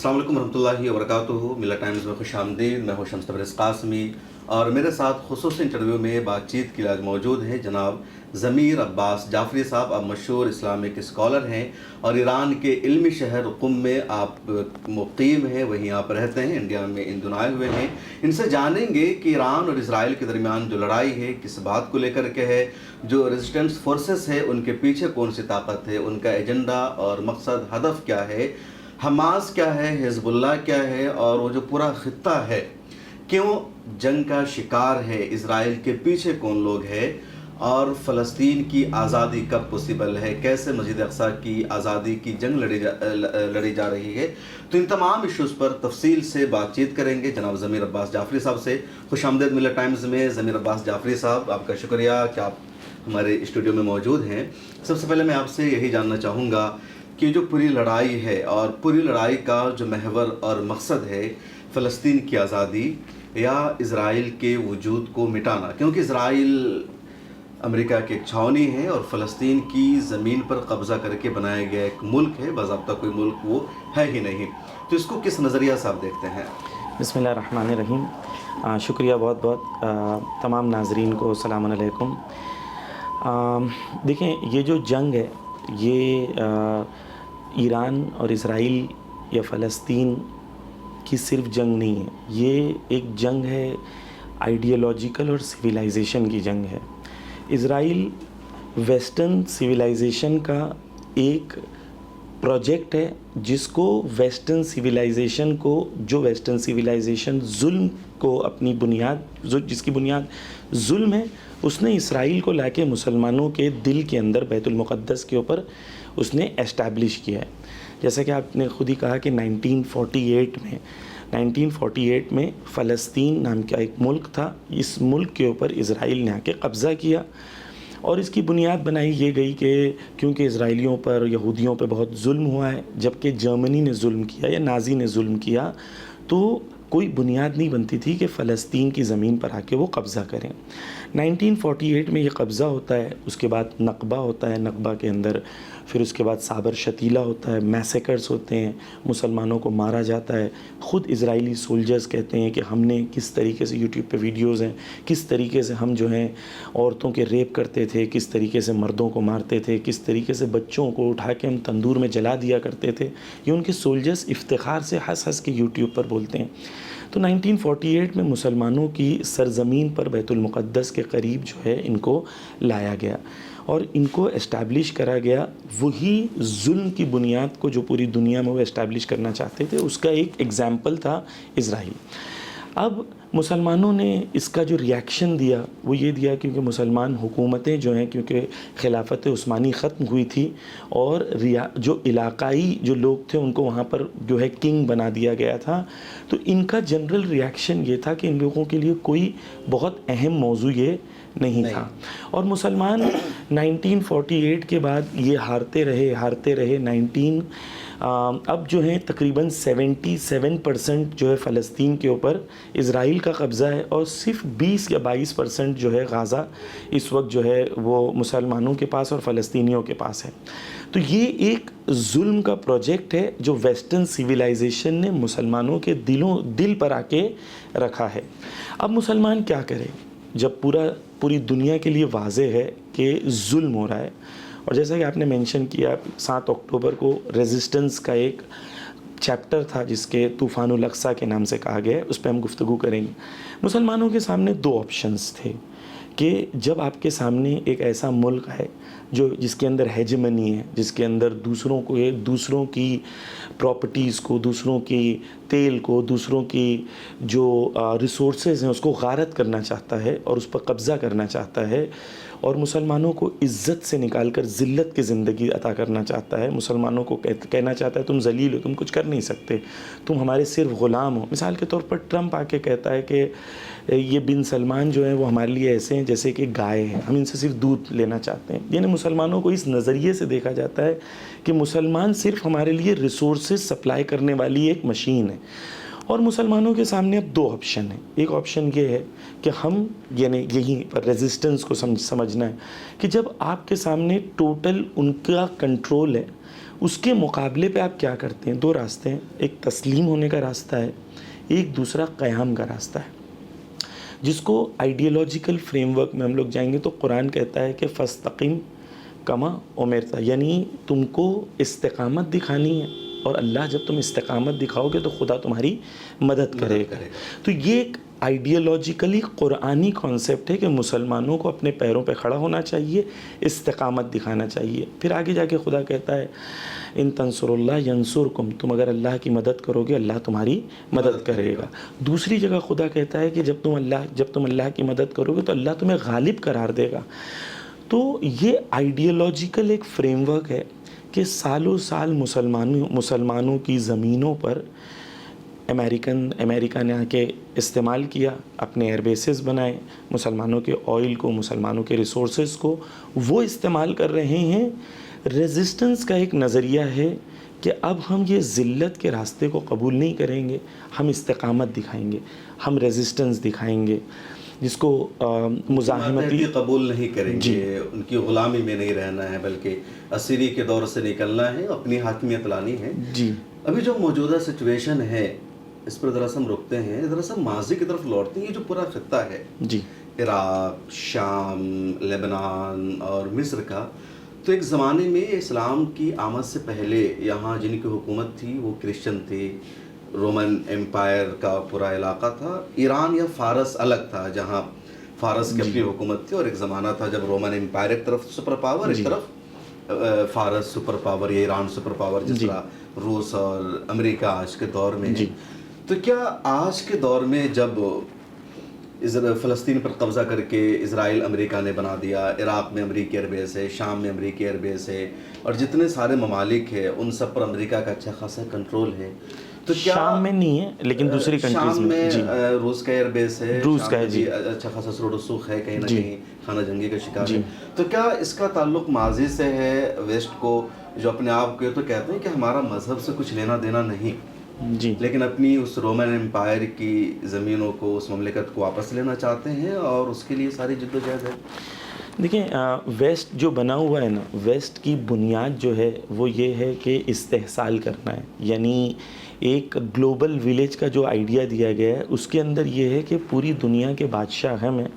السلام علیکم ورحمۃ اللہ وبرکاتہ۔ ملا ٹائمز میں خوش آمدید۔ میں ہوں شمس تبریز قاسمی اور میرے ساتھ خصوصی انٹرویو میں بات چیت کے لیے موجود ہیں جناب ضمیر عباس جعفری صاحب۔ آپ مشہور اسلامک اسکالر ہیں اور ایران کے علمی شہر قم میں آپ مقیم ہیں، وہیں آپ رہتے ہیں، انڈیا میں ان دنوں آئے ہوئے ہیں۔ ان سے جانیں گے کہ ایران اور اسرائیل کے درمیان جو لڑائی ہے کس بات کو لے کر کے ہے، جو ریزسٹنس فورسز ہے ان کے پیچھے کون سی طاقت ہے، ان کا ایجنڈا اور مقصد ہدف کیا ہے، حماس کیا ہے، حزب اللہ کیا ہے، اور وہ جو پورا خطہ ہے کیوں جنگ کا شکار ہے، اسرائیل کے پیچھے کون لوگ ہیں، اور فلسطین کی آزادی کب پوسیبل ہے، کیسے مسجد اقصی کی آزادی کی جنگ لڑی جا رہی ہے، تو ان تمام ایشوز پر تفصیل سے بات چیت کریں گے جناب ضمیر عباس جعفری صاحب سے۔ خوش آمدید ملت ٹائمز میں ضمیر عباس جعفری صاحب، آپ کا شکریہ کہ آپ ہمارے اسٹوڈیو میں موجود ہیں۔ سب سے پہلے میں آپ سے یہی جاننا چاہوں گا کہ جو پوری لڑائی ہے اور پوری لڑائی کا جو محور اور مقصد ہے فلسطین کی آزادی یا اسرائیل کے وجود کو مٹانا، کیونکہ اسرائیل امریکہ کی ایک چھاؤنی ہے اور فلسطین کی زمین پر قبضہ کر کے بنایا گیا ایک ملک ہے، باضابطہ کوئی ملک وہ ہے ہی نہیں، تو اس کو کس نظریہ سے آپ دیکھتے ہیں؟ بسم اللہ الرحمن الرحیم۔ شکریہ بہت بہت تمام ناظرین کو، السلام علیکم۔ دیکھیں، یہ جو جنگ ہے یہ ایران اور اسرائیل یا فلسطین کی صرف جنگ نہیں ہے، یہ ایک جنگ ہے آئیڈیالوجیکل اور سویلائزیشن کی جنگ ہے۔ اسرائیل ویسٹرن سویلائزیشن کا ایک پروجیکٹ ہے جس کو ویسٹرن سویلائزیشن کو، جو ویسٹرن سویلائزیشن ظلم کو اپنی بنیاد، جس کی بنیاد ظلم ہے، اس نے اسرائیل کو لا کے مسلمانوں کے دل کے اندر بیت المقدس کے اوپر اس نے اسٹیبلش کیا ہے۔ جیسا کہ آپ نے خود ہی کہا کہ 1948 میں فلسطین نام کا ایک ملک تھا، اس ملک کے اوپر اسرائیل نے آ کے قبضہ کیا اور اس کی بنیاد بنائی یہ گئی کہ کیونکہ اسرائیلیوں پر، یہودیوں پہ بہت ظلم ہوا ہے، جبکہ جرمنی نے ظلم کیا یا نازی نے ظلم کیا، تو کوئی بنیاد نہیں بنتی تھی کہ فلسطین کی زمین پر آ کے وہ قبضہ کریں۔ 1948 میں یہ قبضہ ہوتا ہے، اس کے بعد نقبہ ہوتا ہے، نقبہ کے اندر پھر اس کے بعد صابر شتیلہ ہوتا ہے، میسیکرز ہوتے ہیں، مسلمانوں کو مارا جاتا ہے۔ خود اسرائیلی سولجرز کہتے ہیں کہ ہم نے کس طریقے سے، یوٹیوب پہ ویڈیوز ہیں، کس طریقے سے ہم جو ہیں عورتوں کے ریپ کرتے تھے، کس طریقے سے مردوں کو مارتے تھے، کس طریقے سے بچوں کو اٹھا کے ہم تندور میں جلا دیا کرتے تھے، یہ ان کے سولجرز افتخار سے ہنس ہنس کے یوٹیوب پر بولتے ہیں۔ تو 1948 میں مسلمانوں کی سرزمین پر بیت المقدس کے قریب جو ہے ان کو لایا گیا اور ان کو اسٹیبلش کرا گیا، وہی ظلم کی بنیاد کو جو پوری دنیا میں وہ اسٹیبلش کرنا چاہتے تھے، اس کا ایک ایگزامپل تھا اسرائیل۔ اب مسلمانوں نے اس کا جو ریاکشن دیا وہ یہ دیا، کیونکہ مسلمان حکومتیں جو ہیں، کیونکہ خلافت عثمانی ختم ہوئی تھی اور جو علاقائی جو لوگ تھے ان کو وہاں پر جو ہے کنگ بنا دیا گیا تھا، تو ان کا جنرل ریاکشن یہ تھا کہ ان لوگوں کے لیے کوئی بہت اہم موضوع یہ نہیں تھا، اور مسلمان 1948 کے بعد یہ ہارتے رہے۔ اب جو ہیں تقریباً 77% جو ہے فلسطین کے اوپر اسرائیل کا قبضہ ہے، اور صرف 20 یا 22% جو ہے غازہ اس وقت جو ہے وہ مسلمانوں کے پاس اور فلسطینیوں کے پاس ہے۔ تو یہ ایک ظلم کا پروجیکٹ ہے جو ویسٹرن سویلائزیشن نے مسلمانوں کے دل پر آ کے رکھا ہے۔ اب مسلمان کیا کرے جب پوری دنیا کے لیے واضح ہے کہ ظلم ہو رہا ہے، اور جیسا کہ آپ نے مینشن کیا 7 اکتوبر کو ریزسٹنس کا ایک چیپٹر تھا جس کے طوفان الاقصی کے نام سے کہا گیا ہے، اس پہ ہم گفتگو کریں گے۔ مسلمانوں کے سامنے 2 آپشنز تھے کہ جب آپ کے سامنے ایک ایسا ملک ہے جس کے اندر ہیجمنی ہے، جس کے اندر دوسروں کی پراپرٹیز کو، دوسروں کی تیل کو، دوسروں کی جو ریسورسز ہیں اس کو غارت کرنا چاہتا ہے اور اس پر قبضہ کرنا چاہتا ہے، اور مسلمانوں کو عزت سے نکال کر ذلت کی زندگی عطا کرنا چاہتا ہے، مسلمانوں کو کہنا چاہتا ہے تم ذلیل ہو، تم کچھ کر نہیں سکتے، تم ہمارے صرف غلام ہو۔ مثال کے طور پر ٹرمپ آ کے کہتا ہے کہ یہ بن سلمان جو ہیں وہ ہمارے لیے ایسے ہیں جیسے کہ گائے ہیں، ہم ان سے صرف دودھ لینا چاہتے ہیں۔ یعنی مسلمانوں کو اس نظریے سے دیکھا جاتا ہے کہ مسلمان صرف ہمارے لیے ریسورسز سپلائی کرنے والی ایک مشین ہے۔ اور مسلمانوں کے سامنے اب 2 آپشن ہیں۔ ایک آپشن یہ ہے کہ ہم یہیں پر ریزسٹنس کو سمجھنا ہے کہ جب آپ کے سامنے ٹوٹل ان کا کنٹرول ہے، اس کے مقابلے پہ آپ کیا کرتے ہیں؟ دو راستے ہیں، ایک تسلیم ہونے کا راستہ ہے، ایک دوسرا قیام کا راستہ ہے، جس کو آئیڈیالوجیکل فریم ورک میں ہم لوگ جائیں گے تو قرآن کہتا ہے کہ فاستقم کما امرتا، یعنی تم کو استقامت دکھانی ہے، اور اللہ جب تم استقامت دکھاؤ گے تو خدا تمہاری مدد کرے گا۔ تو یہ ایک آئیڈیالوجیکلی قرآنی کانسیپٹ ہے کہ مسلمانوں کو اپنے پیروں پہ کھڑا ہونا چاہیے، استقامت دکھانا چاہیے۔ پھر آگے جا کے خدا کہتا ہے ان تنصر اللہ ینصرکم، تم اگر اللہ کی مدد کرو گے اللہ تمہاری مدد کرے گا۔ دوسری جگہ خدا کہتا ہے کہ جب تم اللہ کی مدد کرو گے تو اللہ تمہیں غالب قرار دے گا۔ تو یہ آئیڈیالوجیکل ایک فریم ورک ہے کہ سالوں سال مسلمانوں کی زمینوں پر امریکہ نے آ کے استعمال کیا، اپنے ایئر بیسز بنائے، مسلمانوں کے آئل کو، مسلمانوں کے ریسورسز کو وہ استعمال کر رہے ہیں۔ ریزسٹنس کا ایک نظریہ ہے کہ اب ہم یہ ذلت کے راستے کو قبول نہیں کریں گے، ہم استقامت دکھائیں گے، ہم ریزسٹنس دکھائیں گے، جس کو مزاحمتی قبول نہیں کریں گے، ان کی غلامی میں نہیں رہنا ہے بلکہ اسیری کے دور سے نکلنا ہے، اپنی حاکمیت لانی ہے۔ جی ابھی جو موجودہ سچویشن ہے اس پر ذرا سا ہم رکتے ہیں، ذرا سا ماضی کی طرف لوٹتے ہیں۔ یہ جو پورا خطہ ہے، جی عراق، شام، لبنان اور مصر کا، تو ایک زمانے میں اسلام کی آمد سے پہلے یہاں جن کی حکومت تھی وہ کرسچن تھی، رومن امپائر کا پورا علاقہ تھا۔ ایران یا فارس الگ تھا جہاں فارس کی اپنی حکومت تھی، اور ایک زمانہ تھا جب رومن امپائر ایک طرف سپر پاور، ایک طرف فارس سپر پاور یا ایران سپر پاور، جس طرح روس اور امریکہ آج کے دور میں ہے۔ تو کیا آج کے دور میں جب فلسطین پر قبضہ کر کے اسرائیل امریکہ نے بنا دیا، عراق میں امریکی ایئر بیس ہے، شام میں امریکی ایئر بیس ہے، اور جتنے سارے ممالک ہیں ان سب پر امریکہ کا اچھا خاصا کنٹرول ہے، تو کیا شام میں نہیں ہے لیکن دوسری کنٹریز میں شام میں روس کا ایئر بیس ہے، روس کا ہے، جی اچھا خاصا سرود و سوخ ہے، کہیں نہ کہیں خانہ جنگی کا شکار ہے۔ تو کیا اس کا تعلق ماضی سے ہے؟ ویسٹ کو جو اپنے آپ کو تو کہتے ہیں کہ ہمارا مذہب سے کچھ لینا دینا نہیں، جی، لیکن اپنی اس رومن امپائر کی زمینوں کو، اس مملکت کو واپس لینا چاہتے ہیں، اور اس کے لیے ساری جد و جہد ہے۔ دیکھیں ویسٹ جو بنا ہوا ہے نا، ویسٹ کی بنیاد جو ہے وہ یہ ہے کہ استحصال کرنا ہے، یعنی ایک گلوبل ولیج کا جو آئیڈیا دیا گیا ہے اس کے اندر یہ ہے کہ پوری دنیا کے بادشاہ ہم ہیں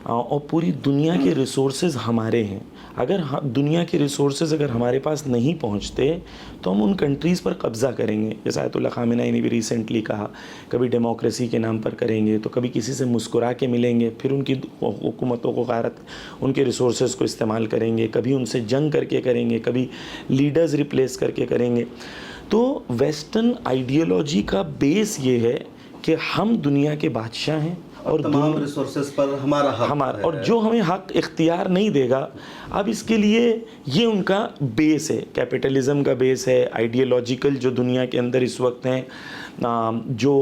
اور پوری دنیا کے ریسورسز ہمارے ہیں۔ اگر دنیا کے ریسورسز اگر ہمارے پاس نہیں پہنچتے تو ہم ان کنٹریز پر قبضہ کریں گے، جیسا آیت اللہ خامنہ نے بھی ریسنٹلی کہا، کبھی ڈیموکریسی کے نام پر کریں گے تو کبھی کسی سے مسکرا کے ملیں گے، پھر ان کی حکومتوں کو غارت ان کے ریسورسز کو استعمال کریں گے، کبھی ان سے جنگ کر کے کریں گے، کبھی لیڈرز ریپلیس کر کے کریں گے۔ تو ویسٹرن آئیڈیالوجی کا بیس یہ ہے کہ ہم دنیا کے بادشاہ ہیں اور تمام ریسورسز پر ہمارا حق ہے، اور جو ہمیں حق اختیار نہیں دے گا، اب اس کے لیے یہ ان کا بیس ہے، کیپٹلزم کا بیس ہے، آئیڈیالوجیکل جو دنیا کے اندر اس وقت ہیں، جو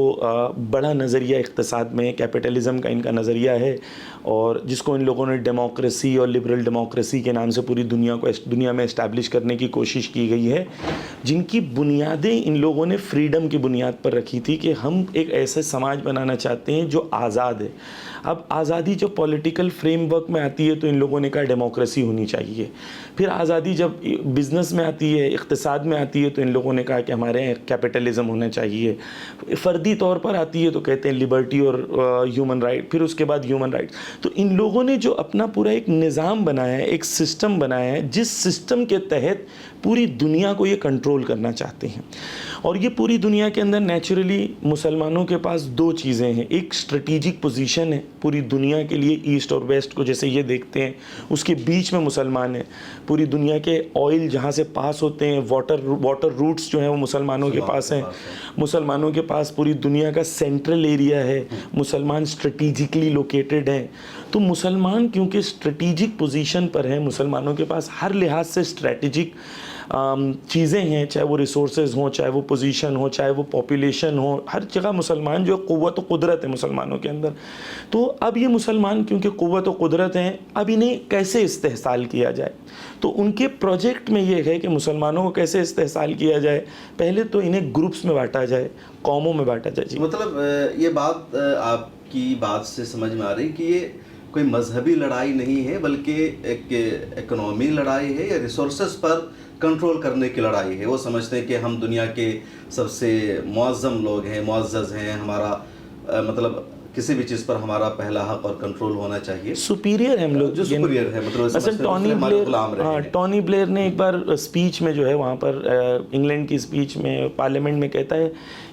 بڑا نظریہ اقتصاد میں کیپٹلزم کا ان کا نظریہ ہے، اور جس کو ان لوگوں نے ڈیموکریسی اور لبرل ڈیموکریسی کے نام سے پوری دنیا میں اسٹیبلش کرنے کی کوشش کی گئی ہے، جن کی بنیادیں ان لوگوں نے فریڈم کی بنیاد پر رکھی تھی کہ ہم ایک ایسے سماج بنانا چاہتے ہیں جو آزاد ہے۔ اب آزادی جب پولیٹیکل فریم ورک میں آتی ہے تو ان لوگوں نے کہا ڈیموکریسی ہونی چاہیے، پھر آزادی جب بزنس میں آتی ہے، اقتصاد میں آتی ہے تو ان لوگوں نے کہا کہ ہمارے یہاں کیپٹلزم ہونا چاہیے، فردی طور پر آتی ہے تو کہتے ہیں لبرٹی اور ہیومن رائٹ، پھر اس کے بعد ہیومن رائٹ۔ تو ان لوگوں نے جو اپنا پورا ایک نظام بنایا ہے، ایک سسٹم بنایا ہے، جس سسٹم کے تحت پوری دنیا کو یہ کنٹرول کرنا چاہتے ہیں، اور یہ پوری دنیا کے اندر نیچرلی مسلمانوں کے پاس دو چیزیں ہیں، ایک اسٹریٹجک پوزیشن ہے پوری دنیا کے لیے، ایسٹ اور ویسٹ کو جیسے یہ دیکھتے ہیں، اس کے بیچ میں مسلمان ہیں، پوری دنیا کے آئل جہاں سے پاس ہوتے ہیں، واٹر روٹس جو ہیں وہ مسلمانوں کے پاس ہیں، مسلمانوں کے پاس پوری دنیا کا سینٹرل ایریا ہے، مسلمان اسٹریٹجکلی لوکیٹڈ ہیں۔ تو مسلمان کیونکہ اسٹریٹجک پوزیشن پر ہیں، مسلمانوں کے پاس ہر لحاظ سے اسٹریٹجک چیزیں ہیں، چاہے وہ ریسورسز ہوں، چاہے وہ پوزیشن ہو، چاہے وہ پاپولیشن ہو، ہر جگہ مسلمان جو قوت و قدرت ہے مسلمانوں کے اندر۔ تو اب یہ مسلمان کیونکہ قوت و قدرت ہیں، اب انہیں کیسے استحصال کیا جائے؟ تو ان کے پروجیکٹ میں یہ ہے کہ مسلمانوں کو کیسے استحصال کیا جائے؟ پہلے تو انہیں گروپس میں بانٹا جائے، قوموں میں بانٹا جائے۔ جی مطلب یہ بات آپ کی بات سے سمجھ میں آ رہی کہ یہ کوئی مذہبی لڑائی نہیں ہے بلکہ ایک اکنامی لڑائی ہے، یا ریسورسز پر کنٹرول کرنے کی لڑائی ہے. وہ سمجھتے ہیں کہ ہم دنیا کے سب سے معظم لوگ ہیں, معزز ہیں, ہمارا مطلب کسی بھی چیز پر ہمارا پہلا حق اور کنٹرول ہونا چاہیے. سپیریئر ہیں ہم لوگ, جو سپیریئر ہے, مطلب مثلا ٹونی بلیئر نے ایک بار اسپیچ میں جو ہے وہاں پر انگلینڈ کی اسپیچ میں پارلیمنٹ میں کہتا ہے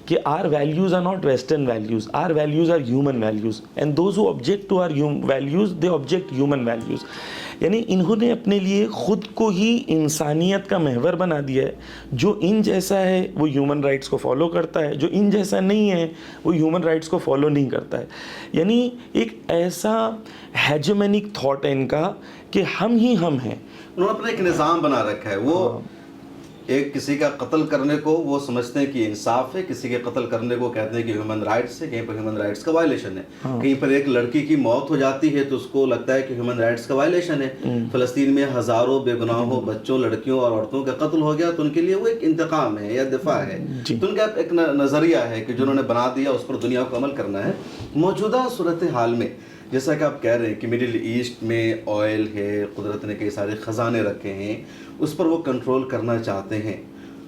کہ our values are not western values, our values are human values, and those who object to our values they object human values. یعنی انہوں نے اپنے لیے خود کو ہی انسانیت کا محور بنا دیا ہے. جو ان جیسا ہے وہ ہیومن رائٹس کو فالو کرتا ہے, جو ان جیسا نہیں ہے وہ ہیومن رائٹس کو فالو نہیں کرتا ہے. یعنی ایک ایسا ہیجمینک تھاٹ ہے ان کا کہ ہم ہی ہم ہیں. انہوں نے اپنا ایک نظام بنا رکھا ہے. وہ ایک کسی کا قتل کرنے کو وہ سمجھتے ہیں کہ انصاف ہے, کسی کے قتل کرنے کو کہتے ہیں کہ ہیومن رائٹس ہے, کہیں پر ہیومن رائٹس کا وائلیشن ہے. کہیں پر ایک لڑکی کی موت ہو جاتی ہے تو اس کو لگتا ہے کہ ہیومن رائٹس کا وائلیشن ہے. فلسطین میں ہزاروں بے گناہوں بچوں, لڑکیوں اور عورتوں کا قتل ہو گیا تو ان کے لیے وہ ایک انتقام ہے یا دفاع ہے. تو ان کا ایک نظریہ ہے کہ جنہوں نے بنا دیا اس پر دنیا کو عمل کرنا ہے. موجودہ صورتحال میں جیسا کہ آپ کہہ رہے ہیں کہ مڈل ایسٹ میں آئل ہے, قدرت نے کئی سارے خزانے رکھے ہیں, اس پر وہ کنٹرول کرنا چاہتے ہیں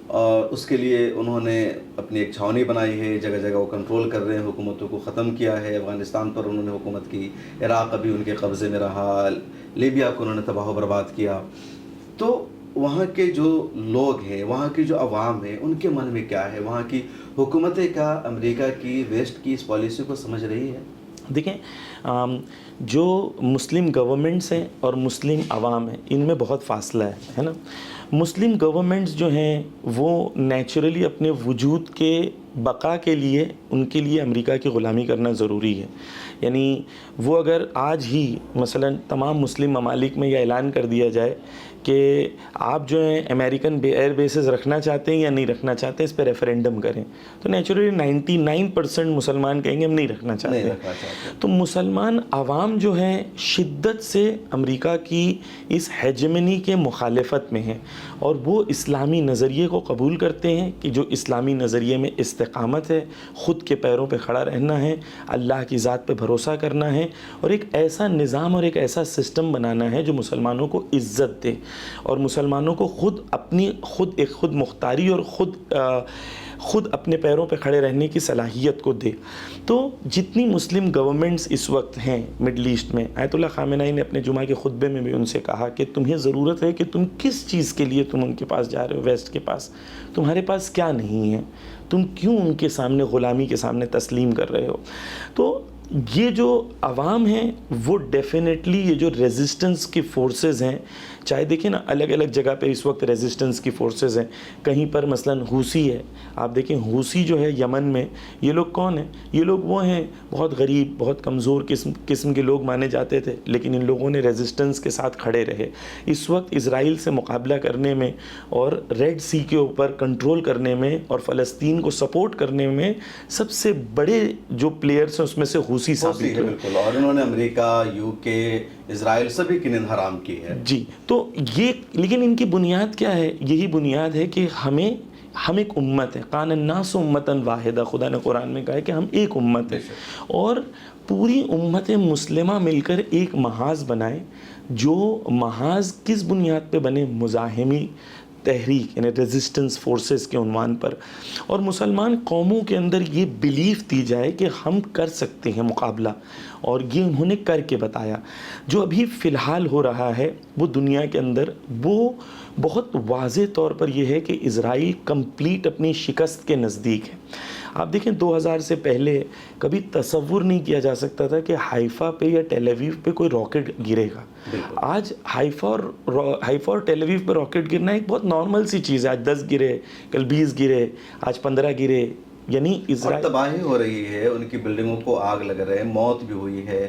اور اس کے لیے انہوں نے اپنی ایک چھاونی بنائی ہے. جگہ جگہ وہ کنٹرول کر رہے ہیں, حکومتوں کو ختم کیا ہے. افغانستان پر انہوں نے حکومت کی, عراق ابھی ان کے قبضے میں رہا, لیبیا کو انہوں نے تباہ و برباد کیا. تو وہاں کے جو لوگ ہیں, وہاں کی جو عوام ہیں, ان کے من میں کیا ہے؟ وہاں کی حکومتیں کا امریکہ کی, ویسٹ کی اس پالیسی کو سمجھ رہی ہے؟ دیکھیں, جو مسلم گورنمنٹس ہیں اور مسلم عوام ہیں ان میں بہت فاصلہ ہے نا. مسلم گورنمنٹس جو ہیں وہ نیچرلی اپنے وجود کے بقا کے لیے ان کے لیے امریکہ کی غلامی کرنا ضروری ہے. یعنی وہ اگر آج ہی مثلا تمام مسلم ممالک میں یہ اعلان کر دیا جائے کہ آپ جو ہیں امریکن ایئر بیسز رکھنا چاہتے ہیں یا نہیں رکھنا چاہتے, اس پہ ریفرینڈم کریں, تو نیچرلی 99% مسلمان کہیں گے ہم نہیں رکھنا چاہتے. تو مسلمان عوام جو ہیں شدت سے امریکہ کی اس ہیجمنی کے مخالفت میں ہیں اور وہ اسلامی نظریے کو قبول کرتے ہیں کہ جو اسلامی نظریے میں استقامت ہے, خود کے پیروں پہ کھڑا رہنا ہے, اللہ کی ذات پہ بھروسہ کرنا ہے اور ایک ایسا نظام اور ایک ایسا سسٹم بنانا ہے جو مسلمانوں کو عزت دے اور مسلمانوں کو خود مختاری اور خود اپنے پیروں پہ کھڑے رہنے کی صلاحیت کو دے. تو جتنی مسلم گورنمنٹس اس وقت ہیں مڈل ایسٹ میں, آیت اللہ خامنہئی نے اپنے جمعہ کے خطبے میں بھی ان سے کہا کہ تمہیں ضرورت ہے کہ تم کس چیز کے لیے تم ان کے پاس جا رہے ہو, ویسٹ کے پاس, تمہارے پاس کیا نہیں ہے, تم کیوں ان کے سامنے غلامی کے سامنے تسلیم کر رہے ہو. تو یہ جو عوام ہیں وہ ڈیفینیٹلی یہ جو ریزسٹنس کی فورسز ہیں, چاہے دیکھیں نا الگ الگ جگہ پہ اس وقت ریزسٹنس کی فورسز ہیں. کہیں پر مثلا حوثی ہے, آپ دیکھیں حوثی جو ہے یمن میں, یہ لوگ کون ہیں؟ یہ لوگ وہ ہیں بہت غریب, بہت کمزور قسم کے لوگ مانے جاتے تھے, لیکن ان لوگوں نے ریزسٹنس کے ساتھ کھڑے رہے. اس وقت اسرائیل سے مقابلہ کرنے میں اور ریڈ سی کے اوپر کنٹرول کرنے میں اور فلسطین کو سپورٹ کرنے میں سب سے بڑے جو پلیئرس ہیں اس میں سے حوثی ثابت ہوئے. بالکل, اور انہوں نے امریکہ, یو کے, اسرائیل سبھی کی نیند حرام کی ہے. جی, تو یہ لیکن ان کی بنیاد کیا ہے؟ یہی بنیاد ہے کہ ہم ایک امت ہے, کان الناس امتاً واحدہ, خدا نے قرآن میں کہا ہے کہ ہم ایک امت ہیں اور پوری امت مسلمہ مل کر ایک محاذ بنائے. جو محاذ کس بنیاد پہ بنے؟ مزاحمی تحریک یعنی ریزسٹنس فورسز کے عنوان پر, اور مسلمان قوموں کے اندر یہ بیلیف دی جائے کہ ہم کر سکتے ہیں مقابلہ, اور یہ انہوں نے کر کے بتایا. جو ابھی فی الحال ہو رہا ہے وہ دنیا کے اندر وہ بہت واضح طور پر یہ ہے کہ اسرائیل کمپلیٹ اپنی شکست کے نزدیک ہے. آپ دیکھیں 2000 سے پہلے کبھی تصور نہیں کیا جا سکتا تھا کہ حیفا پہ یا ٹیل اویو پہ کوئی راکٹ گرے گا. آج حیفا اور ٹیل اویو پہ راکٹ گرنا ایک بہت نارمل سی چیز ہے. آج 10 گرے, کل 20 گرے, آج 15 گرے. یعنی اسرائیل تباہی ہو رہی ہے, ان کی بلڈنگوں کو آگ لگ رہے ہیں, موت بھی ہوئی ہے.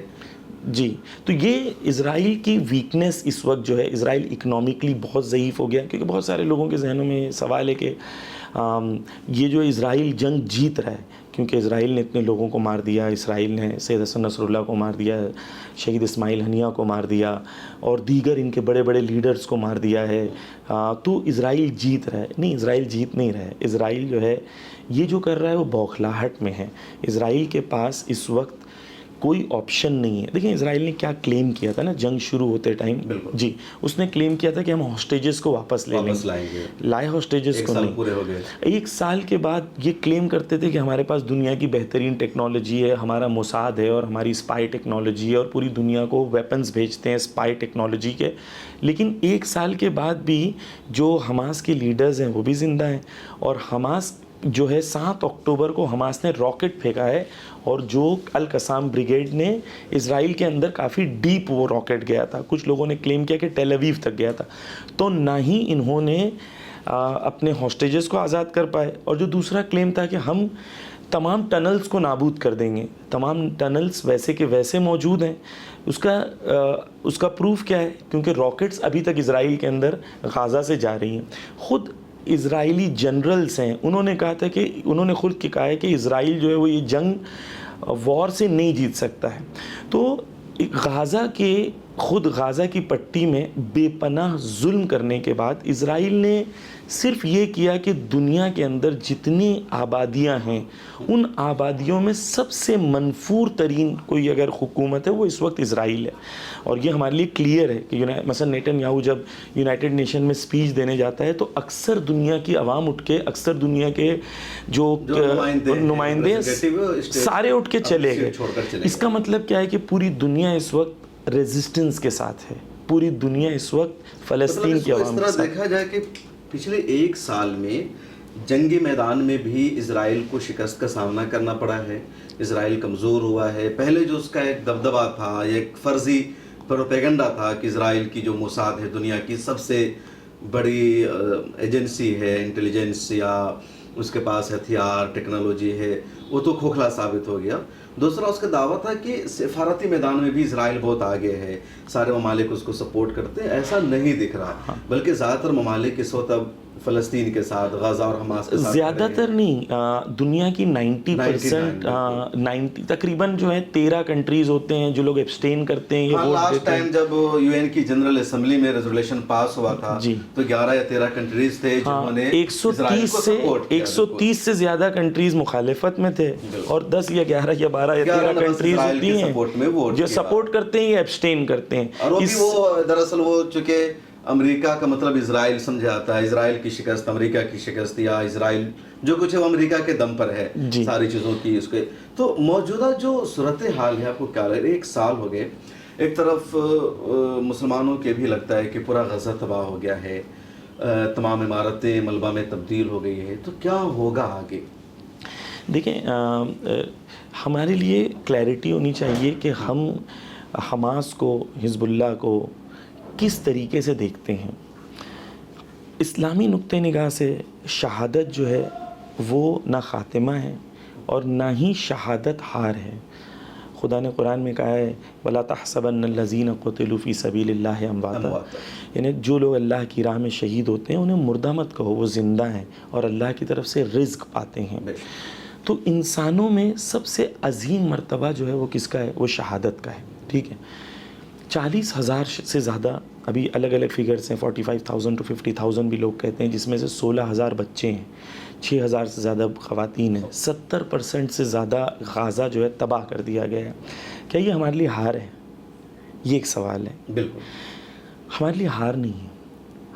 جی, تو یہ اسرائیل کی ویکنیس اس وقت جو ہے, اسرائیل اکنامکلی بہت ضعیف ہو گیا, کیونکہ بہت سارے لوگوں کے ذہنوں میں سوال ہے کہ یہ جو اسرائیل جنگ جیت رہا ہے کیونکہ اسرائیل نے اتنے لوگوں کو مار دیا, اسرائیل نے سید حسن نصر اللہ کو مار دیا, شہید اسماعیل ہنیہ کو مار دیا اور دیگر ان کے بڑے بڑے لیڈرز کو مار دیا ہے, تو اسرائیل جیت رہا ہے. نہیں, اسرائیل جیت نہیں رہا ہے. اسرائیل جو ہے یہ جو کر رہا ہے وہ بوکھلاہٹ میں ہے. اسرائیل کے پاس اس وقت کوئی آپشن نہیں ہے. دیکھیں اسرائیل نے کیا کلیم کیا تھا نا جنگ شروع ہوتے ٹائم, جی اس نے کلیم کیا تھا کہ ہم ہاسٹیجز کو واپس لے لیں گے. لائے ہاسٹیجز کو نہیں. پورے ہو گئے. 1 سال کے بعد یہ کلیم کرتے تھے کہ ہمارے پاس دنیا کی بہترین ٹیکنالوجی ہے, ہمارا موساد ہے اور ہماری اسپائی ٹیکنالوجی ہے اور پوری دنیا کو ویپنز بھیجتے ہیں اسپائی ٹیکنالوجی کے. لیکن 1 سال کے بعد بھی جو حماس کے لیڈرز ہیں وہ بھی زندہ ہیں, اور حماس جو ہے 7 اکتوبر کو حماس نے راکٹ پھینکا ہے, اور جو القسام بریگیڈ نے اسرائیل کے اندر کافی ڈیپ وہ راکٹ گیا تھا. کچھ لوگوں نے کلیم کیا کہ ٹیل اویو تک گیا تھا. تو نہ ہی انہوں نے اپنے ہاسٹیجز کو آزاد کر پائے, اور جو دوسرا کلیم تھا کہ ہم تمام ٹنلز کو نابود کر دیں گے. تمام ٹنلز ویسے کے ویسے موجود ہیں. اس کا پروف کیا ہے؟ کیونکہ راکٹس ابھی تک اسرائیل کے اندر غازہ سے جا رہی ہیں. خود اسرائیلی جنرلز ہیں, انہوں نے کہا تھا کہ انہوں نے خود کہا ہے کہ اسرائیل جو ہے وہ یہ جنگ وار سے نہیں جیت سکتا ہے. تو غازہ کی پٹی میں بے پناہ ظلم کرنے کے بعد اسرائیل نے صرف یہ کیا کہ دنیا کے اندر جتنی آبادیاں ہیں ان آبادیوں میں سب سے منفور ترین کوئی اگر حکومت ہے وہ اس وقت اسرائیل ہے. اور یہ ہمارے لیے کلیئر ہے کہ مثلا نیتن یاہو جب یونائٹڈ نیشن میں اسپیچ دینے جاتا ہے تو اکثر دنیا کی عوام اٹھ کے, اکثر دنیا کے جو نمائندے سارے اٹھ کے چلے گئے. اس کا مطلب کیا ہے کہ پوری دنیا اس وقت ریزسٹنس کے ساتھ ہے, پوری دنیا اس وقت فلسطین کی عوام کے ساتھ. دیکھا جائے کہ پچھلے 1 سال میں جنگی میدان میں بھی اسرائیل کو شکست کا سامنا کرنا پڑا ہے. اسرائیل کمزور ہوا ہے. پہلے جو اس کا ایک دبدبہ تھا, ایک فرضی پروپیگنڈا تھا کہ اسرائیل کی جو موساد ہے دنیا کی سب سے بڑی ایجنسی ہے انٹیلیجنس, یا اس کے پاس ہتھیار ٹیکنالوجی ہے, وہ تو کھوکھلا ثابت ہو گیا. دوسرا اس کا دعویٰ تھا کہ سفارتی میدان میں بھی اسرائیل بہت آگے ہے, سارے ممالک اس کو سپورٹ کرتے ہیں. ایسا نہیں دکھ رہا, بلکہ زیادہ تر ممالک اس وقت اب فلسطین کے ساتھ, غزہ اور حماس کے ساتھ, زیادہ تر نہیں, دنیا کی 90% تقریباً جو ہے 13 کنٹریز ہوتے ہیں جو لوگ ایبسٹین کرتے ہیں. لاسٹ ٹائم جب یو این کی جنرل اسمبلی میں ریزولوشن پاس ہوا تھا تو 11 یا 13 کنٹریز تھے جنہوں نے 130 سے زیادہ کنٹریز مخالفت میں تھے, اور 10 یا 11 یا 12 یا 13 کنٹریز ہوتی ہیں جو سپورٹ کرتے ہیں یا ایبسٹین کرتے ہیں. اور وہ دراصل وہ چونکہ امریکہ کا مطلب اسرائیل سمجھا جاتا ہے, اسرائیل کی شکست امریکہ کی شکست, یا اسرائیل جو کچھ ہے وہ امریکہ کے دم پر ہے ساری چیزوں کی. اس کے تو موجودہ جو صورتحال ہے آپ کو کیا لگ رہا ہے؟ 1 سال ہو گئے, ایک طرف مسلمانوں کے بھی لگتا ہے کہ پورا غزہ تباہ ہو گیا ہے, تمام عمارتیں ملبہ میں تبدیل ہو گئی ہے, تو کیا ہوگا آگے؟ دیکھیں ہمارے لیے کلیئرٹی ہونی چاہیے کہ ہم حماس کو, حزب اللہ کو کس طریقے سے دیکھتے ہیں. اسلامی نقطہ نگاہ سے شہادت جو ہے وہ نہ خاتمہ ہے اور نہ ہی شہادت ہار ہے. خدا نے قرآن میں کہا ہے وَلَا تَحْسَبَنَّ الَّذِينَ قُتِلُوا فِي سَبِيلِ اللَّهِ أَمْوَاتًا, یعنی جو لوگ اللہ کی راہ میں شہید ہوتے ہیں انہیں مردہ مت کہو, وہ زندہ ہیں اور اللہ کی طرف سے رزق پاتے ہیں. تو انسانوں میں سب سے عظیم مرتبہ جو ہے وہ کس کا ہے؟ وہ شہادت کا ہے. ٹھیک ہے, 40,000 سے زیادہ, ابھی الگ الگ فگرز ہیں, 45,000 to 50,000 بھی لوگ کہتے ہیں, جس میں سے 16,000 بچے ہیں, 6,000 سے زیادہ خواتین ہیں, 70% سے زیادہ غازہ جو ہے تباہ کر دیا گیا ہے. کیا یہ ہمارے لیے ہار ہے؟ یہ ایک سوال ہے. بالکل ہمارے لیے ہار نہیں ہے,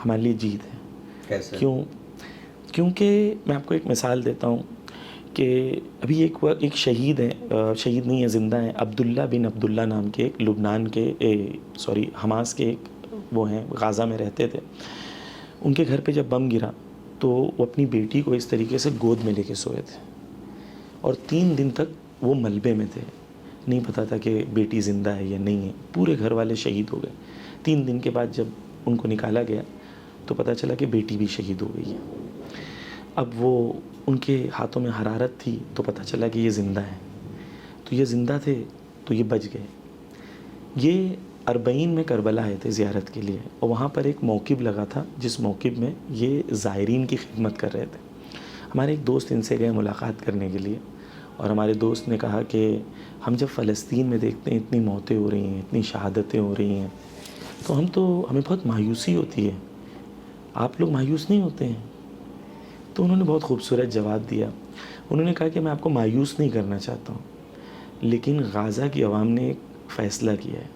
ہمارے لیے جیت ہے. کیسے؟ کیونکہ میں آپ کو ایک مثال دیتا ہوں کہ ابھی ایک شہید ہیں, شہید نہیں ہے, زندہ ہیں, عبداللہ بن عبداللہ نام کے ایک لبنان کے حماس کے ایک وہ ہیں, غازہ میں رہتے تھے. ان کے گھر پہ جب بم گرا تو وہ اپنی بیٹی کو اس طریقے سے گود میں لے کے سوئے تھے, اور 3 دن تک وہ ملبے میں تھے, نہیں پتہ تھا کہ بیٹی زندہ ہے یا نہیں ہے. پورے گھر والے شہید ہو گئے. 3 دن کے بعد جب ان کو نکالا گیا تو پتہ چلا کہ بیٹی بھی شہید ہو گئی ہے. اب وہ ان کے ہاتھوں میں حرارت تھی تو پتہ چلا کہ یہ زندہ ہیں, تو یہ زندہ تھے تو یہ بچ گئے. یہ 40 میں کربلا آئے تھے زیارت کے لیے, اور وہاں پر ایک موکب لگا تھا جس موکب میں یہ زائرین کی خدمت کر رہے تھے. ہمارے ایک دوست ان سے گئے ملاقات کرنے کے لیے, اور ہمارے دوست نے کہا کہ ہم جب فلسطین میں دیکھتے ہیں اتنی موتیں ہو رہی ہیں, اتنی شہادتیں ہو رہی ہیں, تو ہمیں بہت مایوسی ہوتی ہے, آپ لوگ مایوس نہیں ہوتے ہیں؟ تو انہوں نے بہت خوبصورت جواب دیا. انہوں نے کہا کہ میں آپ کو مایوس نہیں کرنا چاہتا ہوں, لیکن غازہ کی عوام نے ایک فیصلہ کیا ہے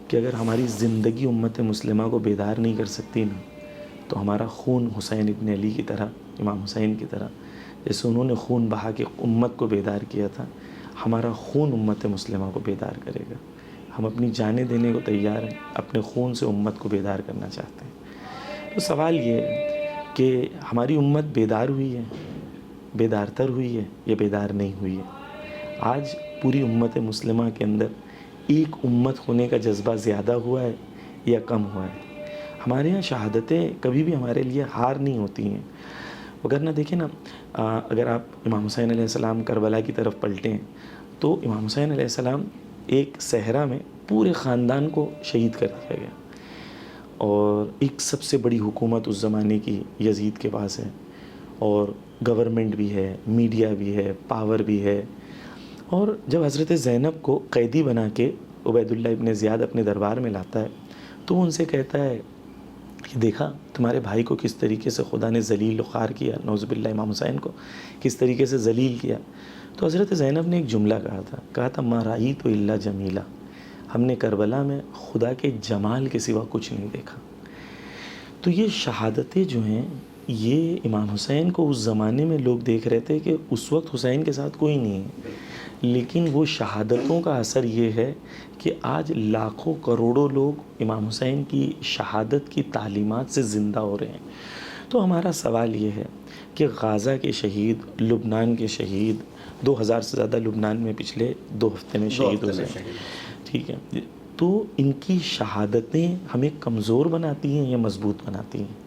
کہ اگر ہماری زندگی امت مسلمہ کو بیدار نہیں کر سکتی نا، تو ہمارا خون حسین ابن علی کی طرح، امام حسین کی طرح، جیسے انہوں نے خون بہا کے امت کو بیدار کیا تھا، ہمارا خون امت مسلمہ کو بیدار کرے گا. ہم اپنی جانیں دینے کو تیار ہیں، اپنے خون سے امت کو بیدار کرنا چاہتے ہیں. تو سوال یہ ہے کہ ہماری امت بیدار ہوئی ہے، بیدار تر ہوئی ہے یا بیدار نہیں ہوئی ہے؟ آج پوری امت مسلمہ کے اندر ایک امت ہونے کا جذبہ زیادہ ہوا ہے یا کم ہوا ہے؟ ہمارے یہاں شہادتیں کبھی بھی ہمارے لیے ہار نہیں ہوتی ہیں. وگرنہ دیکھیں نا، اگر آپ امام حسین علیہ السلام کربلا کی طرف پلٹیں تو امام حسین علیہ السلام ایک صحرا میں پورے خاندان کو شہید کر دیا گیا، اور ایک سب سے بڑی حکومت اس زمانے کی یزید کے پاس ہے، اور گورنمنٹ بھی ہے، میڈیا بھی ہے، پاور بھی ہے. اور جب حضرت زینب کو قیدی بنا کے عبید اللہ ابن زیاد اپنے دربار میں لاتا ہے تو وہ ان سے کہتا ہے کہ دیکھا تمہارے بھائی کو کس طریقے سے خدا نے ذلیل و خوار کیا، نعوذ باللہ امام حسین کو کس طریقے سے ذلیل کیا. تو حضرت زینب نے ایک جملہ کہا تھا ما رأیت الا جمیلا، ہم نے کربلا میں خدا کے جمال کے سوا کچھ نہیں دیکھا. تو یہ شہادتیں جو ہیں، یہ امام حسین کو اس زمانے میں لوگ دیکھ رہے تھے کہ اس وقت حسین کے ساتھ کوئی نہیں ہے، لیکن وہ شہادتوں کا اثر یہ ہے کہ آج لاکھوں کروڑوں لوگ امام حسین کی شہادت کی تعلیمات سے زندہ ہو رہے ہیں. تو ہمارا سوال یہ ہے کہ غازہ کے شہید، لبنان کے شہید، 2000 سے زیادہ لبنان میں پچھلے 2 ہفتے میں شہید ہو گئے. ٹھیک ہے، تو ان کی شہادتیں ہمیں کمزور بناتی ہیں یا مضبوط بناتی ہیں؟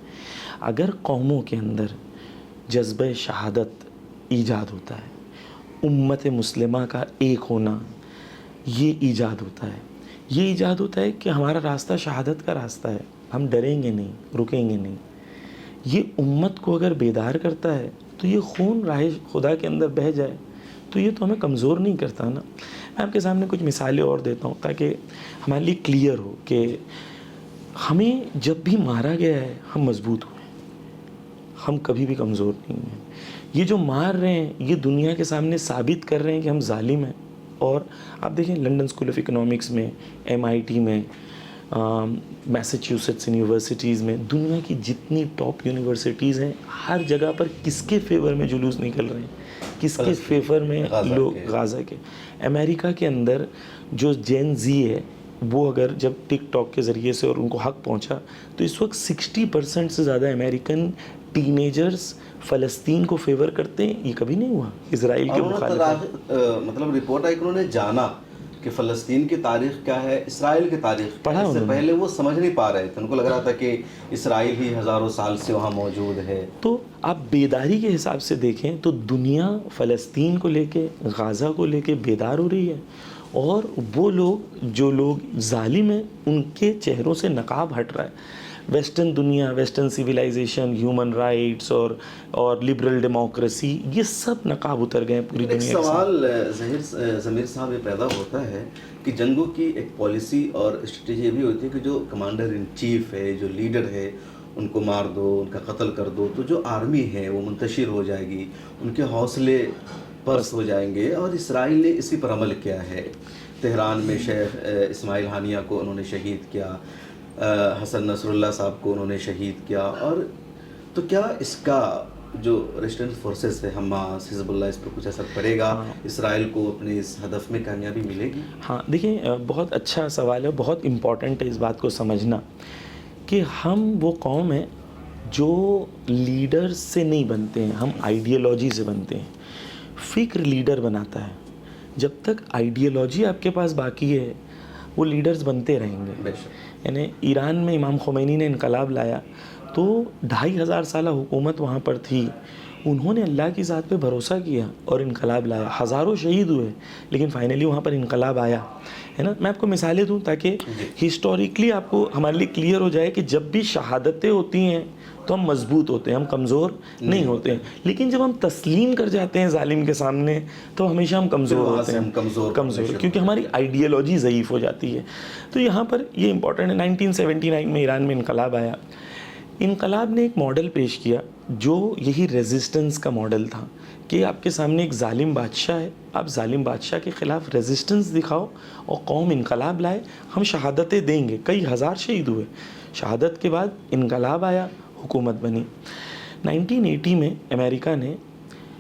اگر قوموں کے اندر جذبہ شہادت ایجاد ہوتا ہے، امت مسلمہ کا ایک ہونا یہ ایجاد ہوتا ہے، یہ ایجاد ہوتا ہے کہ ہمارا راستہ شہادت کا راستہ ہے، ہم ڈریں گے نہیں، رکیں گے نہیں. یہ امت کو اگر بیدار کرتا ہے تو یہ خون راہ خدا کے اندر بہہ جائے تو یہ تو ہمیں کمزور نہیں کرتا نا. میں آپ کے سامنے کچھ مثالیں اور دیتا ہوں تاکہ ہمارے لیے کلیئر ہو کہ ہمیں جب بھی مارا گیا ہے ہم مضبوط ہوئے، ہم کبھی بھی کمزور نہیں ہیں. یہ جو مار رہے ہیں یہ دنیا کے سامنے ثابت کر رہے ہیں کہ ہم ظالم ہیں. اور آپ دیکھیں لنڈن اسکول آف اکنامکس میں، MIT میں، میساچیوسیٹس یونیورسٹیز میں، دنیا کی جتنی ٹاپ یونیورسٹیز ہیں، ہر جگہ پر کس کے فیور میں جلوس نکل رہے ہیں؟ کس کے فیور میں؟ لوگ غازہ کے. امریکہ کے اندر جو جین زی ہے وہ اگر جب ٹک ٹاک کے ذریعے سے اور ان کو حق پہنچا تو اس وقت 60% سے زیادہ امریکن ٹینیجرز فلسطین کو فیور کرتے ہیں. یہ کبھی نہیں ہوا اسرائیل کے مخالف. مطلب رپورٹ آئی کہ انہوں نے جانا کہ فلسطین کی تاریخ کیا ہے، اسرائیل کی تاریخ پڑھا اس سے پہلے وہ سمجھ نہیں پا رہے تھے. ان کو لگ رہا تھا کہ اسرائیل ہی ہزاروں سال سے وہاں موجود ہے. تو آپ بیداری کے حساب سے دیکھیں تو دنیا فلسطین کو لے کے، غازہ کو لے کے بیدار ہو رہی ہے، اور وہ لوگ جو لوگ ظالم ہیں ان کے چہروں سے نقاب ہٹ رہا ہے. ویسٹرن دنیا، ویسٹرن سویلائزیشن، ہیومن رائٹس اور لبرل ڈیموکریسی، یہ سب نقاب اتر گئے پوری دنیا کے ساتھ. ایک سوال ضمیر صاحب یہ پیدا ہوتا ہے کہ جنگوں کی ایک پالیسی اور اسٹریٹجی بھی ہوتی ہے کہ جو کمانڈر ان چیف ہے، جو لیڈر ہے، ان کو مار دو، ان کا قتل کر دو، تو جو آرمی ہے وہ منتشر ہو جائے گی، ان کے حوصلے پست ہو جائیں گے. اور اسرائیل نے اسی پر عمل کیا ہے. تہران میں شیخ اسماعیل ہانیہ کو انہوں نے شہید کیا، حسن نصر اللہ صاحب کو انہوں نے شہید کیا. اور تو کیا اس کا جو ریسٹرنٹ فورسز ہے، حماس، حزب اللہ، اس پر کچھ اثر پڑے گا؟ اسرائیل کو اپنے اس ہدف میں کامیابی ملے گی؟ ہاں دیکھیں، بہت اچھا سوال ہے، بہت امپورٹنٹ ہے اس بات کو سمجھنا کہ ہم وہ قوم ہیں جو لیڈرز سے نہیں بنتے ہیں، ہم آئیڈیالوجی سے بنتے ہیں. فکر لیڈر بناتا ہے. جب تک آئیڈیالوجی آپ کے پاس باقی ہے وہ لیڈرز بنتے رہیں گے. یعنی ایران میں امام خمینی نے انقلاب لایا تو 2500 سالہ حکومت وہاں پر تھی، انہوں نے اللہ کی ذات پہ بھروسہ کیا اور انقلاب لایا. ہزاروں شہید ہوئے لیکن فائنلی وہاں پر انقلاب آیا ہے نا. میں آپ کو مثالیں دوں تاکہ ہسٹوریکلی آپ کو ہمارے لیے کلیئر ہو جائے کہ جب بھی شہادتیں ہوتی ہیں تو ہم مضبوط ہوتے ہیں، ہم کمزور نہیں ہوتے ہیں. لیکن جب ہم تسلیم کر جاتے ہیں ظالم کے سامنے تو ہمیشہ ہم کمزور ہوتے ہیں، کمزور، کیونکہ ہماری آئیڈیالوجی ضعیف ہو جاتی ہے. تو یہاں پر یہ امپورٹنٹ ہے. 1979 میں ایران میں انقلاب آیا. انقلاب نے ایک ماڈل پیش کیا جو یہی ریزسٹنس کا ماڈل تھا کہ آپ کے سامنے ایک ظالم بادشاہ ہے, آپ ظالم بادشاہ کے خلاف ریزسٹنس دکھاؤ اور قوم انقلاب لائے, ہم شہادتیں دیں گے. کئی ہزار شہید ہوئے. شہادت کے بعد انقلاب آیا, حکومت بنی. 1980 میں امریکہ نے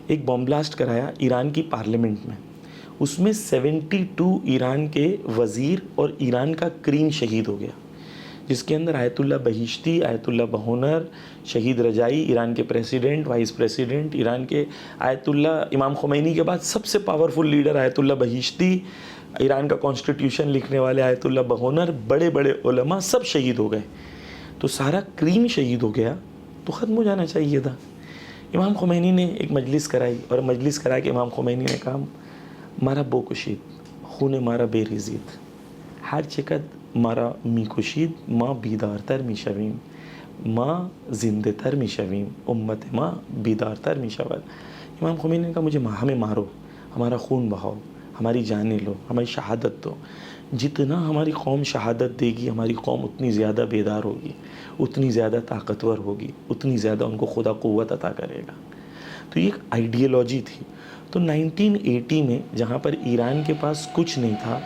ایک بم بلاسٹ کرایا ایران کی پارلیمنٹ میں. اس میں 72 ایران کے وزیر اور ایران کا کریم شہید ہو گیا, جس کے اندر آیت اللہ بہشتی, آیت اللہ بہونر, شہید رجائی, ایران کے پریسیڈنٹ, وائس پریسیڈنٹ, ایران کے آیت اللہ, امام خمینی کے بعد سب سے پاورفل لیڈر آیت اللہ بہشتی, ایران کا کانسٹیٹیوشن لکھنے والے آیت اللہ بہونر, بڑے بڑے علماء سب شہید ہو گئے. تو سارا کریم شہید ہو گیا تو ختم ہو جانا چاہیے تھا. امام خمینی نے ایک مجلس کرائی اور مجلس کرا کے امام خمینی نے کہا مارا بو کشید, خون مارا بے ریزید, ہر چقد مارا می کشید, ما بیدار تر می شویم, ما زنده تر می شویم, امت ما بیدار تر می شود. امام خمینی نے کہا مجھے ہمیں مارو, ہمارا خون بہاؤ, ہماری جانیں لو, ہماری شہادت دو. جتنا ہماری قوم شہادت دے گی ہماری قوم اتنی زیادہ بیدار ہوگی, اتنی زیادہ طاقتور ہوگی, اتنی زیادہ ان کو خدا قوت عطا کرے گا. تو یہ ایک آئیڈیالوجی تھی. تو 1980 میں جہاں پر ایران کے پاس کچھ نہیں تھا,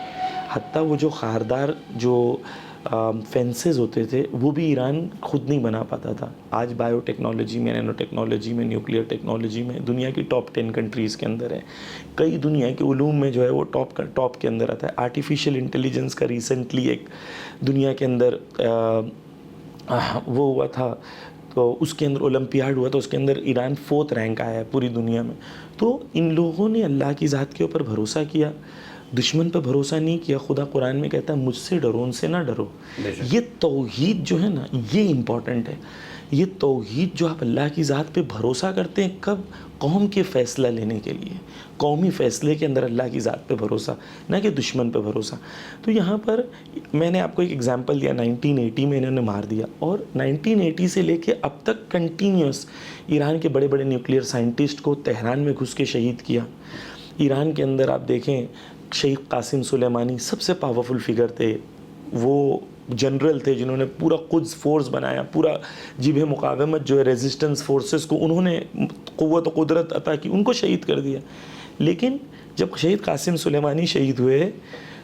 حتیٰ وہ جو خاردار جو فینسز ہوتے تھے وہ بھی ایران خود نہیں بنا پاتا تھا. آج بائیو ٹیکنالوجی میں, نینو ٹیکنالوجی میں, نیوکلیئر ٹیکنالوجی میں دنیا کی ٹاپ 10 کنٹریز کے اندر ہے. کئی دنیا کے علوم میں جو ہے وہ ٹاپ کے اندر آتا ہے. آرٹیفیشیل انٹیلیجنس کا ریسنٹلی ایک دنیا کے اندر وہ ہوا تھا, تو اس کے اندر اولمپیاڈ ہوا, تو اس کے اندر ایران 4th رینک آیا ہے پوری دنیا میں. تو ان لوگوں نے اللہ کی ذات کے اوپر بھروسہ کیا, دشمن پہ بھروسہ نہیں کیا. خدا قرآن میں کہتا ہے مجھ سے ڈرو, ان سے نہ ڈرو. یہ توحید جو ہے نا یہ امپورٹنٹ ہے. یہ توحید جو آپ اللہ کی ذات پہ بھروسہ کرتے ہیں, کب؟ قوم کے فیصلہ لینے کے لیے, قومی فیصلے کے اندر اللہ کی ذات پہ بھروسہ, نہ کہ دشمن پہ بھروسہ. تو یہاں پر میں نے آپ کو ایک ایگزامپل دیا, 1980 میں انہوں نے مار دیا, اور 1980 سے لے کے اب تک کنٹینیوس ایران کے بڑے بڑے نیوکلیئر سائنٹسٹ کو تہران میں گھس کے شہید کیا. ایران کے اندر آپ دیکھیں شیخ قاسم سلیمانی سب سے پاورفل فگر تھے. وہ جنرل تھے جنہوں نے پورا قدس فورس بنایا, پورا جبہ مقاومت جو ہے ریزسٹنس فورسز کو انہوں نے قوت و قدرت عطا کی, ان کو شہید کر دیا. لیکن جب شہید قاسم سلیمانی شہید ہوئے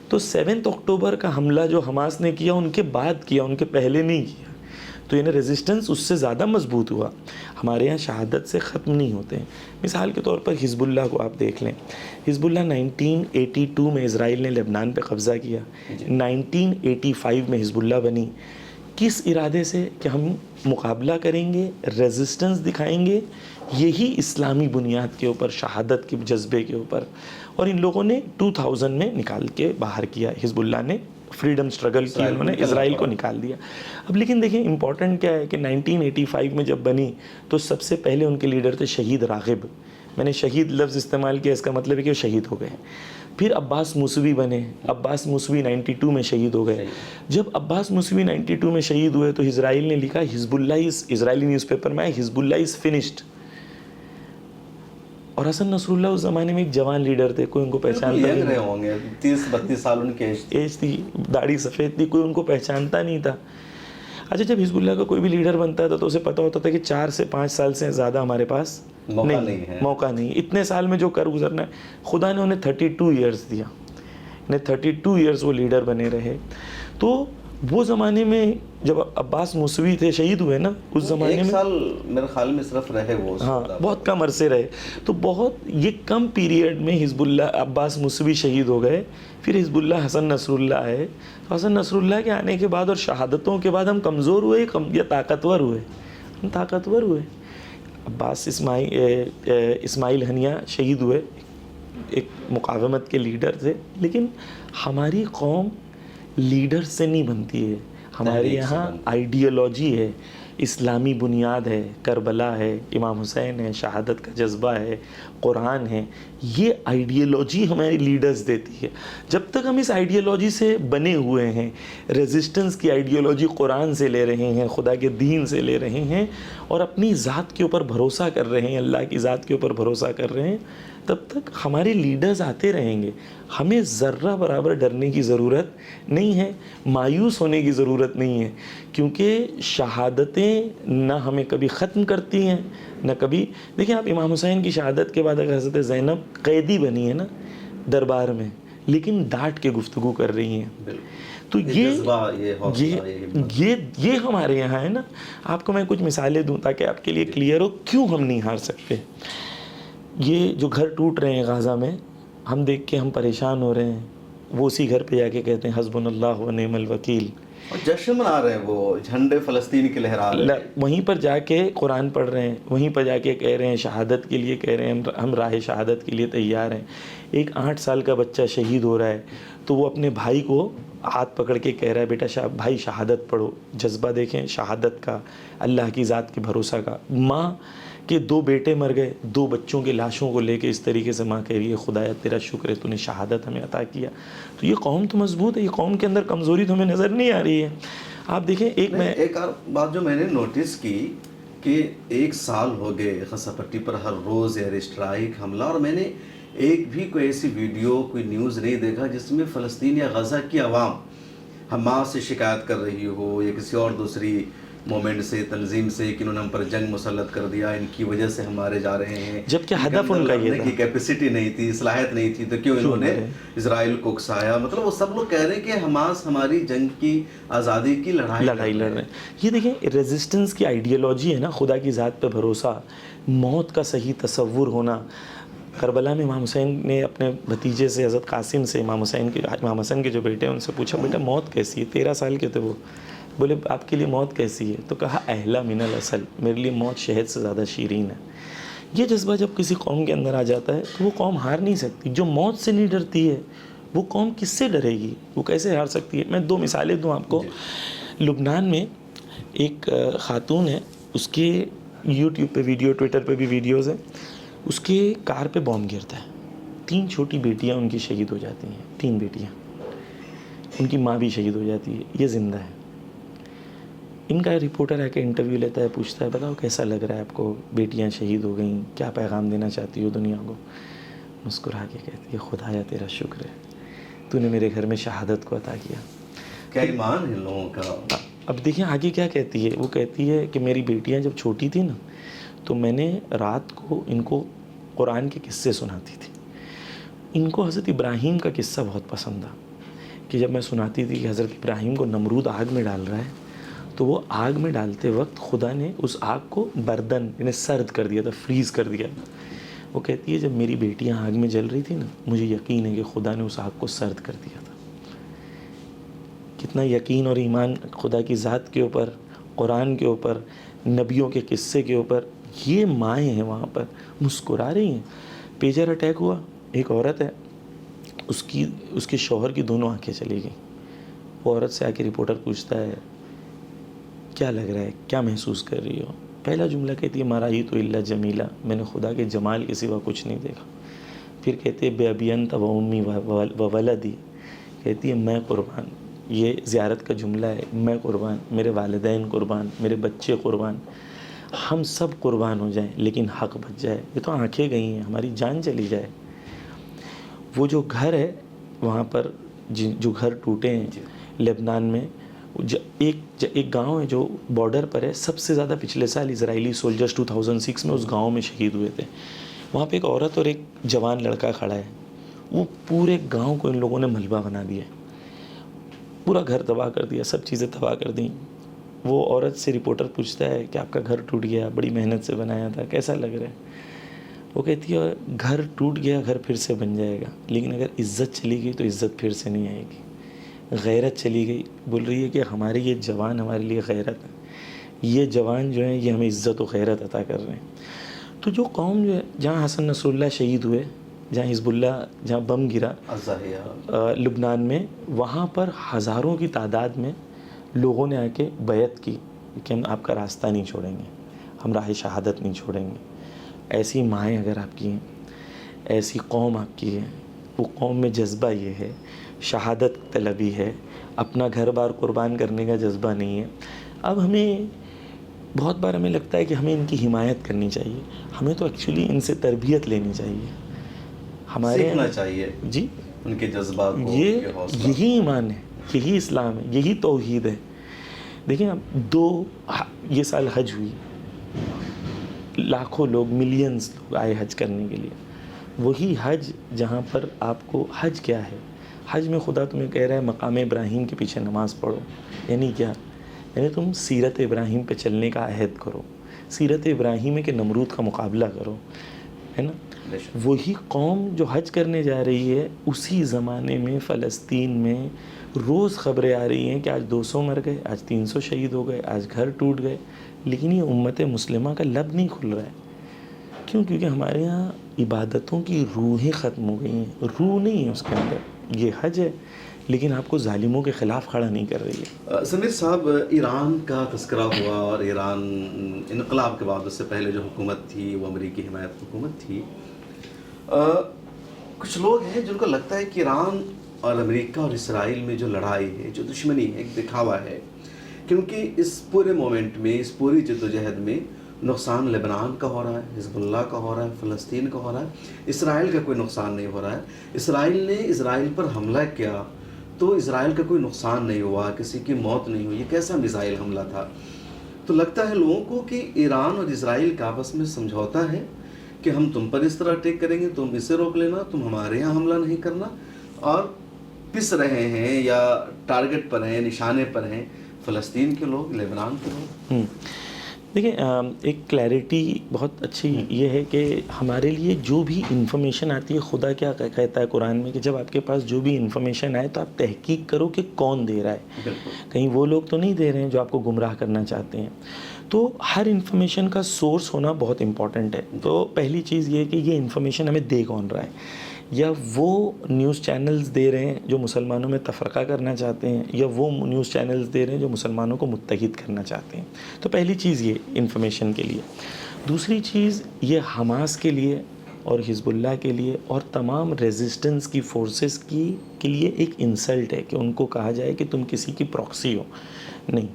تو 7 اکتوبر کا حملہ جو حماس نے کیا ان کے بعد کیا, ان کے پہلے نہیں کیا. تو یعنی ریزسٹنس اس سے زیادہ مضبوط ہوا. ہمارے یہاں شہادت سے ختم نہیں ہوتے ہیں. مثال کے طور پر حزب اللہ کو آپ دیکھ لیں. حزب اللہ 1982 میں اسرائیل نے لبنان پہ قبضہ کیا, 1985 میں حزب اللہ بنی. کس ارادے سے کہ ہم مقابلہ کریں گے, ریزسٹنس دکھائیں گے, یہی اسلامی بنیاد کے اوپر, شہادت کے جذبے کے اوپر. اور ان لوگوں نے 2000 میں نکال کے باہر کیا. حزب اللہ نے فریڈم سٹرگل کی, انہوں نے اسرائیل کو نکال دیا. اب لیکن دیکھیں امپورٹنٹ کیا ہے کہ 1985 میں جب بنی تو سب سے پہلے ان کے لیڈر تھے شہید راغب. میں نے شہید لفظ استعمال کیا, اس کا مطلب ہے کہ وہ شہید ہو گئے. پھر عباس موسوی بنے. عباس موسوی 92 میں شہید ہو گئے. جب عباس موسوی 92 میں شہید ہوئے تو اسرائیل نے لکھا حزب اللہ از, اسرائیلی نیوز پیپر میں حزب اللہ از فنشڈ. اور حسن نصر اللہ اس زمانے میں ایک جوان لیڈر تھے, کوئی ان کو پہچانتا نہیں رہے ہوں گے, 30-32 سال ان کے ایج تھی, داڑھی سفید تھی, کوئی ان کو پہچانتا نہیں تھا. اچھا جب حزب اللہ کا کوئی بھی لیڈر بنتا تھا تو اسے پتہ ہوتا تھا کہ 4 سے 5 سال سے زیادہ ہمارے پاس موقع نہیں. اتنے سال میں جو کر گزرنا ہے, خدا نے انہیں 32 ایئرز دیا, انہیں 32 ایئرز وہ لیڈر بنے رہے. تو وہ زمانے میں جب عباس موسوی تھے شہید ہوئے نا, اس زمانے میں 1 سال میرے خیال میں صرف رہے وہ, ہاں بہت کم عرصے رہے. تو بہت یہ کم پیریڈ میں حزب اللہ عباس موسوی شہید ہو گئے. پھر حزب اللہ حسن نصر اللہ آئے. تو حسن نصر اللہ کے آنے کے بعد اور شہادتوں کے بعد ہم کمزور ہوئے یا طاقتور ہوئے؟ ہم طاقتور ہوئے. عباس اسماعیل ہنیہ شہید ہوئے, ایک مقاومت کے لیڈر تھے. لیکن ہماری قوم لیڈر سے نہیں بنتی ہے, ہمارے یہاں آئیڈیالوجی ہے, اسلامی بنیاد ہے, کربلا ہے, امام حسین ہے, شہادت کا جذبہ ہے, قرآن ہے. یہ آئیڈیالوجی ہماری لیڈرز دیتی ہے. جب تک ہم اس آئیڈیالوجی سے بنے ہوئے ہیں, ریزسٹنس کی آئیڈیالوجی قرآن سے لے رہے ہیں, خدا کے دین سے لے رہے ہیں, اور اپنی ذات کے اوپر بھروسہ کر رہے ہیں, اللہ کی ذات کے اوپر بھروسہ کر رہے ہیں, تب تک ہمارے لیڈرز آتے رہیں گے. ہمیں ذرہ برابر ڈرنے کی ضرورت نہیں ہے, مایوس ہونے کی ضرورت نہیں ہے, کیونکہ شہادتیں نہ ہمیں کبھی ختم کرتی ہیں نہ کبھی. دیکھیں آپ, امام حسین کی شہادت کے بعد اگر حضرت زینب قیدی بنی ہے نا دربار میں, لیکن ڈانٹ کے گفتگو کر رہی ہیں. تو یہ ہمارے یہاں ہے نا. آپ کو میں کچھ مثالیں دوں تاکہ آپ کے لیے کلیئر ہو کیوں ہم نہیں ہار سکتے. یہ جو گھر ٹوٹ رہے ہیں غازہ میں, ہم دیکھ کے ہم پریشان ہو رہے ہیں, وہ اسی گھر پہ جا کے کہتے ہیں حسبنا اللہ و نعم الوکیل, اور جشن منا رہے ہیں, وہ جھنڈے فلسطین کے لہرا رہے ہیں. وہیں پر جا کے قرآن پڑھ رہے ہیں, وہیں پر جا کے کہہ رہے ہیں شہادت کے لیے, کہہ رہے ہیں ہم راہ شہادت کے لیے تیار ہیں. ایک 8 سال کا بچہ شہید ہو رہا ہے تو وہ اپنے بھائی کو ہاتھ پکڑ کے کہہ رہا ہے بیٹا بھائی شہادت پڑھو. جذبہ دیکھیں شہادت کا, اللہ کی ذات کے بھروسہ کا. ماں کے 2 بیٹے مر گئے, 2 بچوں کے لاشوں کو لے کے اس طریقے سے ماں کہہ رہی ہے خدایا تیرا شکر ہے تو نے شہادت ہمیں عطا کیا. تو یہ قوم تو مضبوط ہے, یہ قوم کے اندر کمزوری تو ہمیں نظر نہیں آ رہی ہے. آپ دیکھیں ایک اور بات جو میں نے نوٹس کی کہ 1 سال ہو گئے غزہ پٹی پر ہر روز ایئر اسٹرائک حملہ, اور میں نے ایک بھی کوئی ایسی ویڈیو کوئی نیوز نہیں دیکھا جس میں فلسطین یا غزہ کی عوام حماس سے شکایت کر رہی ہو یا کسی اور دوسری مومنٹ سے, تنظیم سے, کہ انہوں نے ہم پر جنگ مسلط کر دیا, ان کی وجہ سے ہمارے جا رہے ہیں, جبکہ ہدف ان کا یہ تھا. کی کیپیسٹی نہیں تھی, صلاحیت نہیں تھی, تو کیوں انہوں نے اسرائیل کو اکسایا. مطلب وہ سب لوگ کہہ رہے ہیں کہ حماس ہماری جنگ کی آزادی کی لڑائی لڑ رہے ہیں. یہ دیکھیں ریزسٹنس کی آئیڈیالوجی ہے نا, خدا کی ذات پہ بھروسہ, موت کا صحیح تصور ہونا. کربلا میں امام حسین نے اپنے بھتیجے سے حضرت قاسم سے, امام حسن کے جو بیٹے ہیں ان سے پوچھا بیٹا موت کیسی ہے. 13 سال کے تھے وہ. بولے آپ کے لیے موت کیسی ہے؟ تو کہا اہلا من العسل, میرے لیے موت شہد سے زیادہ شیرین ہے. یہ جذبہ جب کسی قوم کے اندر آ جاتا ہے تو وہ قوم ہار نہیں سکتی. جو موت سے نہیں ڈرتی ہے وہ قوم کس سے ڈرے گی, وہ کیسے ہار سکتی ہے. میں 2 مثالیں دوں آپ کو. لبنان میں ایک خاتون ہے, اس کے یوٹیوب پہ ویڈیو, ٹویٹر پہ بھی ویڈیوز ہیں, اس کے کار پہ بم گرتا ہے, 3 چھوٹی بیٹیاں ان کی شہید ہو جاتی ہیں, 3 بیٹیاں, ان کی ماں بھی شہید ہو جاتی ہے, یہ زندہ ہے. ان کا رپورٹر آ کے انٹرویو لیتا ہے, پوچھتا ہے بتاؤ کیسا لگ رہا ہے آپ کو, بیٹیاں شہید ہو گئیں, کیا پیغام دینا چاہتی ہو دنیا کو. مسکرا کے کہتی ہے خدایا تیرا شکر ہے تو نے میرے گھر میں شہادت کو عطا کیا. کیا ایمان ہے لوگوں کا. اب دیکھیں آگے کیا کہتی ہے, وہ کہتی ہے کہ میری بیٹیاں جب چھوٹی تھیں نا تو میں نے رات کو ان کو قرآن کے قصے سناتی تھی. ان کو حضرت ابراہیم کا قصہ بہت پسند تھا کہ جب میں سناتی تھی کہ حضرت ابراہیم کو نمرود آگ میں ڈال رہا ہے تو وہ آگ میں ڈالتے وقت خدا نے اس آگ کو بردن یعنی سرد کر دیا تھا, فریز کر دیا. وہ کہتی ہے جب میری بیٹیاں آگ میں جل رہی تھی نا مجھے یقین ہے کہ خدا نے اس آگ کو سرد کر دیا تھا. کتنا یقین اور ایمان خدا کی ذات کے اوپر, قرآن کے اوپر, نبیوں کے قصے کے اوپر. یہ مائیں ہیں وہاں پر مسکرا رہی ہیں. پیجر اٹیک ہوا, ایک عورت ہے, اس کے شوہر کی دونوں آنکھیں چلی گئیں. وہ عورت سے آ کے رپورٹر پوچھتا ہے کیا لگ رہا ہے, کیا محسوس کر رہی ہو. پہلا جملہ کہتی ہے مارائی تو اللہ جمیلہ, میں نے خدا کے جمال کے سوا کچھ نہیں دیکھا. پھر کہتے بے ابینت و امی و ولدی, کہتی ہے میں قربان. یہ زیارت کا جملہ ہے, میں قربان, میرے والدین قربان, میرے بچے قربان, ہم سب قربان ہو جائیں لیکن حق بچ جائے. یہ تو آنکھیں گئی ہیں, ہماری جان چلی جائے. وہ جو گھر ہے وہاں پر, جو گھر ٹوٹے ہیں لبنان میں, ایک گاؤں ہے جو بارڈر پر ہے, سب سے زیادہ پچھلے سال اسرائیلی سولجرز 2006 میں اس گاؤں میں شہید ہوئے تھے. وہاں پہ ایک عورت اور ایک جوان لڑکا کھڑا ہے. وہ پورے گاؤں کو ان لوگوں نے ملبہ بنا دیا, پورا گھر تباہ کر دیا, سب چیزیں تباہ کر دیں. وہ عورت سے رپورٹر پوچھتا ہے کہ آپ کا گھر ٹوٹ گیا, بڑی محنت سے بنایا تھا, کیسا لگ رہا ہے. وہ کہتی ہے گھر ٹوٹ گیا, گھر پھر سے بن جائے گا, لیکن اگر عزت چلی گئی تو عزت پھر سے نہیں آئے گی. غیرت چلی گئی, بول رہی ہے کہ ہمارے یہ جوان ہمارے لیے غیرت ہے, یہ جوان جو ہیں یہ ہمیں عزت و غیرت عطا کر رہے ہیں. تو جو قوم جو ہے, جہاں حسن نصر اللہ شہید ہوئے, جہاں حزب اللہ, جہاں بم گرا لبنان میں, وہاں پر ہزاروں کی تعداد میں لوگوں نے آ کے بیعت کی کہ ہم آپ کا راستہ نہیں چھوڑیں گے, ہم راہ شہادت نہیں چھوڑیں گے. ایسی مائیں اگر آپ کی ہیں, ایسی قوم آپ کی ہے, وہ قوم میں جذبہ یہ ہے, شہادت طلبی ہے, اپنا گھر بار قربان کرنے کا جذبہ نہیں ہے. اب ہمیں بہت بار ہمیں لگتا ہے کہ ہمیں ان کی حمایت کرنی چاہیے. ہمیں تو ایکچولی ان سے تربیت لینی چاہیے. ہمارے سیکھنا چاہیے جی ان کے جذبات کو، ان یہ کے حوصلہ. یہی ایمان ہے، یہی اسلام ہے، یہی توحید ہے. دیکھیں اب یہ سال حج ہوئی، لاکھوں لوگ، ملینز لوگ آئے حج کرنے کے لیے. وہی حج جہاں پر آپ کو حج کیا ہے؟ حج میں خدا تمہیں کہہ رہا ہے مقام ابراہیم کے پیچھے نماز پڑھو. یعنی کیا؟ یعنی تم سیرت ابراہیم پہ چلنے کا عہد کرو. سیرت ابراہیم ہے کہ نمرود کا مقابلہ کرو، ہے نا. وہی قوم جو حج کرنے جا رہی ہے، اسی زمانے میں فلسطین میں روز خبریں آ رہی ہیں کہ آج 200 مر گئے، آج 300 شہید ہو گئے، آج گھر ٹوٹ گئے. لیکن یہ امت مسلمہ کا لب نہیں کھل رہا ہے. کیوں؟ کیونکہ ہمارے یہاں عبادتوں کی روحیں ختم ہو گئی ہیں. روح نہیں ہے اس کے اندر. یہ حج ہے لیکن آپ کو ظالموں کے خلاف کھڑا نہیں کر رہی ہے. سمیر صاحب، ایران کا تذکرہ ہوا اور ایران انقلاب کے بعد، اس سے پہلے جو حکومت تھی وہ امریکی حمایت حکومت تھی. کچھ لوگ ہیں جن کو لگتا ہے کہ ایران اور امریکہ اور اسرائیل میں جو لڑائی ہے، جو دشمنی ہے، ایک دکھاوا ہے. کیونکہ اس پورے مومنٹ میں، اس پوری جدوجہد میں نقصان لبنان کا ہو رہا ہے، حزب اللہ کا ہو رہا ہے، فلسطین کا ہو رہا ہے. اسرائیل کا کوئی نقصان نہیں ہو رہا ہے. اسرائیل نے اسرائیل پر حملہ کیا تو اسرائیل کا کوئی نقصان نہیں ہوا، کسی کی موت نہیں ہوئی. یہ کیسا میزائل حملہ تھا؟ تو لگتا ہے لوگوں کو کہ ایران اور اسرائیل کا آپس میں سمجھوتا ہے کہ ہم تم پر اس طرح اٹیک کریں گے، تم اسے روک لینا، تم ہمارے یہاں حملہ نہیں کرنا. اور پس رہے ہیں یا ٹارگٹ پر ہیں، نشانے پر ہیں فلسطین کے لوگ، لیبنان کے لوگ. دیکھیں، ایک کلیئرٹی بہت اچھی یہ ہے کہ ہمارے لیے جو بھی انفارمیشن آتی ہے، خدا کیا کہتا ہے قرآن میں کہ جب آپ کے پاس جو بھی انفارمیشن آئے تو آپ تحقیق کرو کہ کون دے رہا ہے. کہیں وہ لوگ تو نہیں دے رہے ہیں جو آپ کو گمراہ کرنا چاہتے ہیں. تو ہر انفارمیشن کا سورس ہونا بہت امپورٹنٹ ہے. تو پہلی چیز یہ ہے کہ یہ انفارمیشن ہمیں دے کون رہا ہے. یا وہ نیوز چینلز دے رہے ہیں جو مسلمانوں میں تفرقہ کرنا چاہتے ہیں، یا وہ نیوز چینلز دے رہے ہیں جو مسلمانوں کو متحد کرنا چاہتے ہیں. تو پہلی چیز یہ انفارمیشن کے لیے. دوسری چیز یہ حماس کے لیے اور حزب اللہ کے لیے اور تمام ریزسٹنس کی فورسز کے لیے ایک انسلٹ ہے کہ ان کو کہا جائے کہ تم کسی کی پراکسی ہو. نہیں،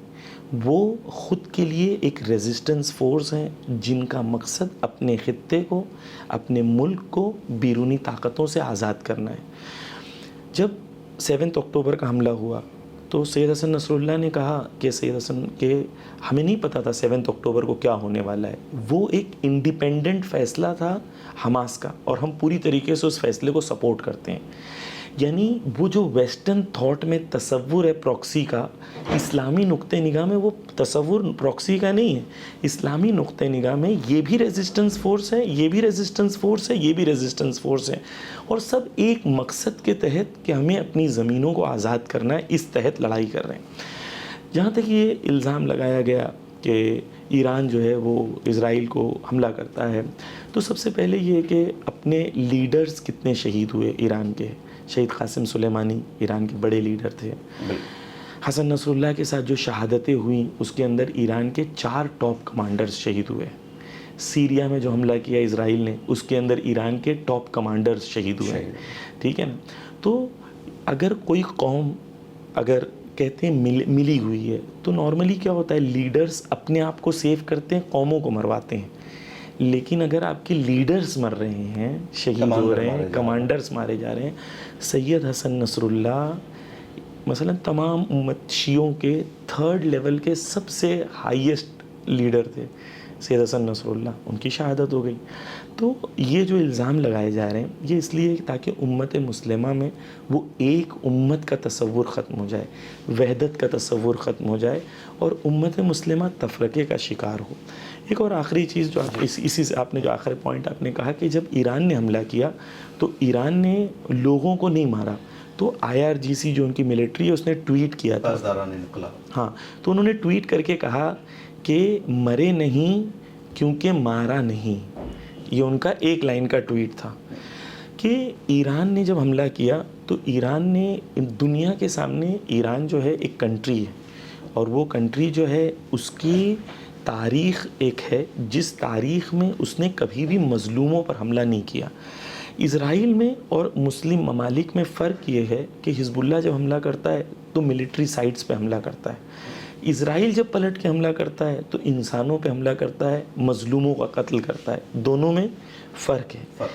وہ خود کے لیے ایک ریزسٹنس فورس ہیں جن کا مقصد اپنے خطے کو، اپنے ملک کو بیرونی طاقتوں سے آزاد کرنا ہے. جب 7 اکتوبر کا حملہ ہوا تو سید حسن نصر اللہ نے کہا کہ سید حسن کہ ہمیں نہیں پتہ تھا 7 اکتوبر کو کیا ہونے والا ہے. وہ ایک انڈیپینڈنٹ فیصلہ تھا حماس کا، اور ہم پوری طریقے سے اس فیصلے کو سپورٹ کرتے ہیں. یعنی وہ جو ویسٹرن تھاٹ میں تصور ہے پراکسی کا، اسلامی نقطہ نگاہ میں وہ تصور پراکسی کا نہیں ہے. اسلامی نقطہ نگاہ میں یہ بھی ریزسٹنس فورس ہے، یہ بھی ریزسٹنس فورس ہے، یہ بھی ریزسٹنس فورس ہے، اور سب ایک مقصد کے تحت کہ ہمیں اپنی زمینوں کو آزاد کرنا ہے، اس تحت لڑائی کر رہے ہیں. جہاں تک یہ الزام لگایا گیا کہ ایران جو ہے وہ اسرائیل کو حملہ کرتا ہے، تو سب سے پہلے یہ کہ اپنے لیڈرز کتنے شہید ہوئے ایران کے. شہید قاسم سلیمانی ایران کے بڑے لیڈر تھے. حسن نصر اللہ کے ساتھ جو شہادتیں ہوئیں اس کے اندر ایران کے 4 ٹاپ کمانڈرز شہید ہوئے. سیریا میں جو حملہ کیا اسرائیل نے، اس کے اندر ایران کے ٹاپ کمانڈرز شہید ہوئے. ٹھیک ہے نا. تو اگر کوئی قوم اگر کہتے ہیں ملی ہوئی ہے تو نارملی کیا ہوتا ہے، لیڈرز اپنے آپ کو سیو کرتے ہیں، قوموں کو مرواتے ہیں. لیکن اگر آپ کے لیڈرز مر رہے ہیں، شہید ہو رہے ہیں، کمانڈرز مارے جا رہے ہیں. سید حسن نصر اللہ مثلا تمام امت شیعوں کے 3rd لیول کے سب سے ہائیسٹ لیڈر تھے سید حسن نصر اللہ، ان کی شہادت ہو گئی. تو یہ جو الزام لگائے جا رہے ہیں یہ اس لیے تاکہ امت مسلمہ میں وہ ایک امت کا تصور ختم ہو جائے، وحدت کا تصور ختم ہو جائے، اور امت مسلمہ تفرقے کا شکار ہو. ایک اور آخری چیز جو اسی سے آپ نے جو آخری پوائنٹ آپ نے کہا کہ جب ایران نے حملہ کیا تو ایران نے لوگوں کو نہیں مارا، تو IRGC جو ان کی ملٹری ہے اس نے ٹویٹ کیا تھا. ہاں، تو انہوں نے ٹویٹ کر کے کہا کہ مرے نہیں کیونکہ مارا نہیں. یہ ان کا ایک لائن کا ٹویٹ تھا کہ ایران نے جب حملہ کیا تو ایران نے دنیا کے سامنے، ایران جو ہے ایک کنٹری ہے، اور وہ کنٹری جو ہے اس کی تاریخ ایک ہے جس تاریخ میں اس نے کبھی بھی مظلوموں پر حملہ نہیں کیا. اسرائیل میں اور مسلم ممالک میں فرق یہ ہے کہ حزب اللہ جب حملہ کرتا ہے تو ملٹری سائٹس پہ حملہ کرتا ہے. اسرائیل جب پلٹ کے حملہ کرتا ہے تو انسانوں پہ حملہ کرتا ہے، مظلوموں کا قتل کرتا ہے. دونوں میں فرق ہے.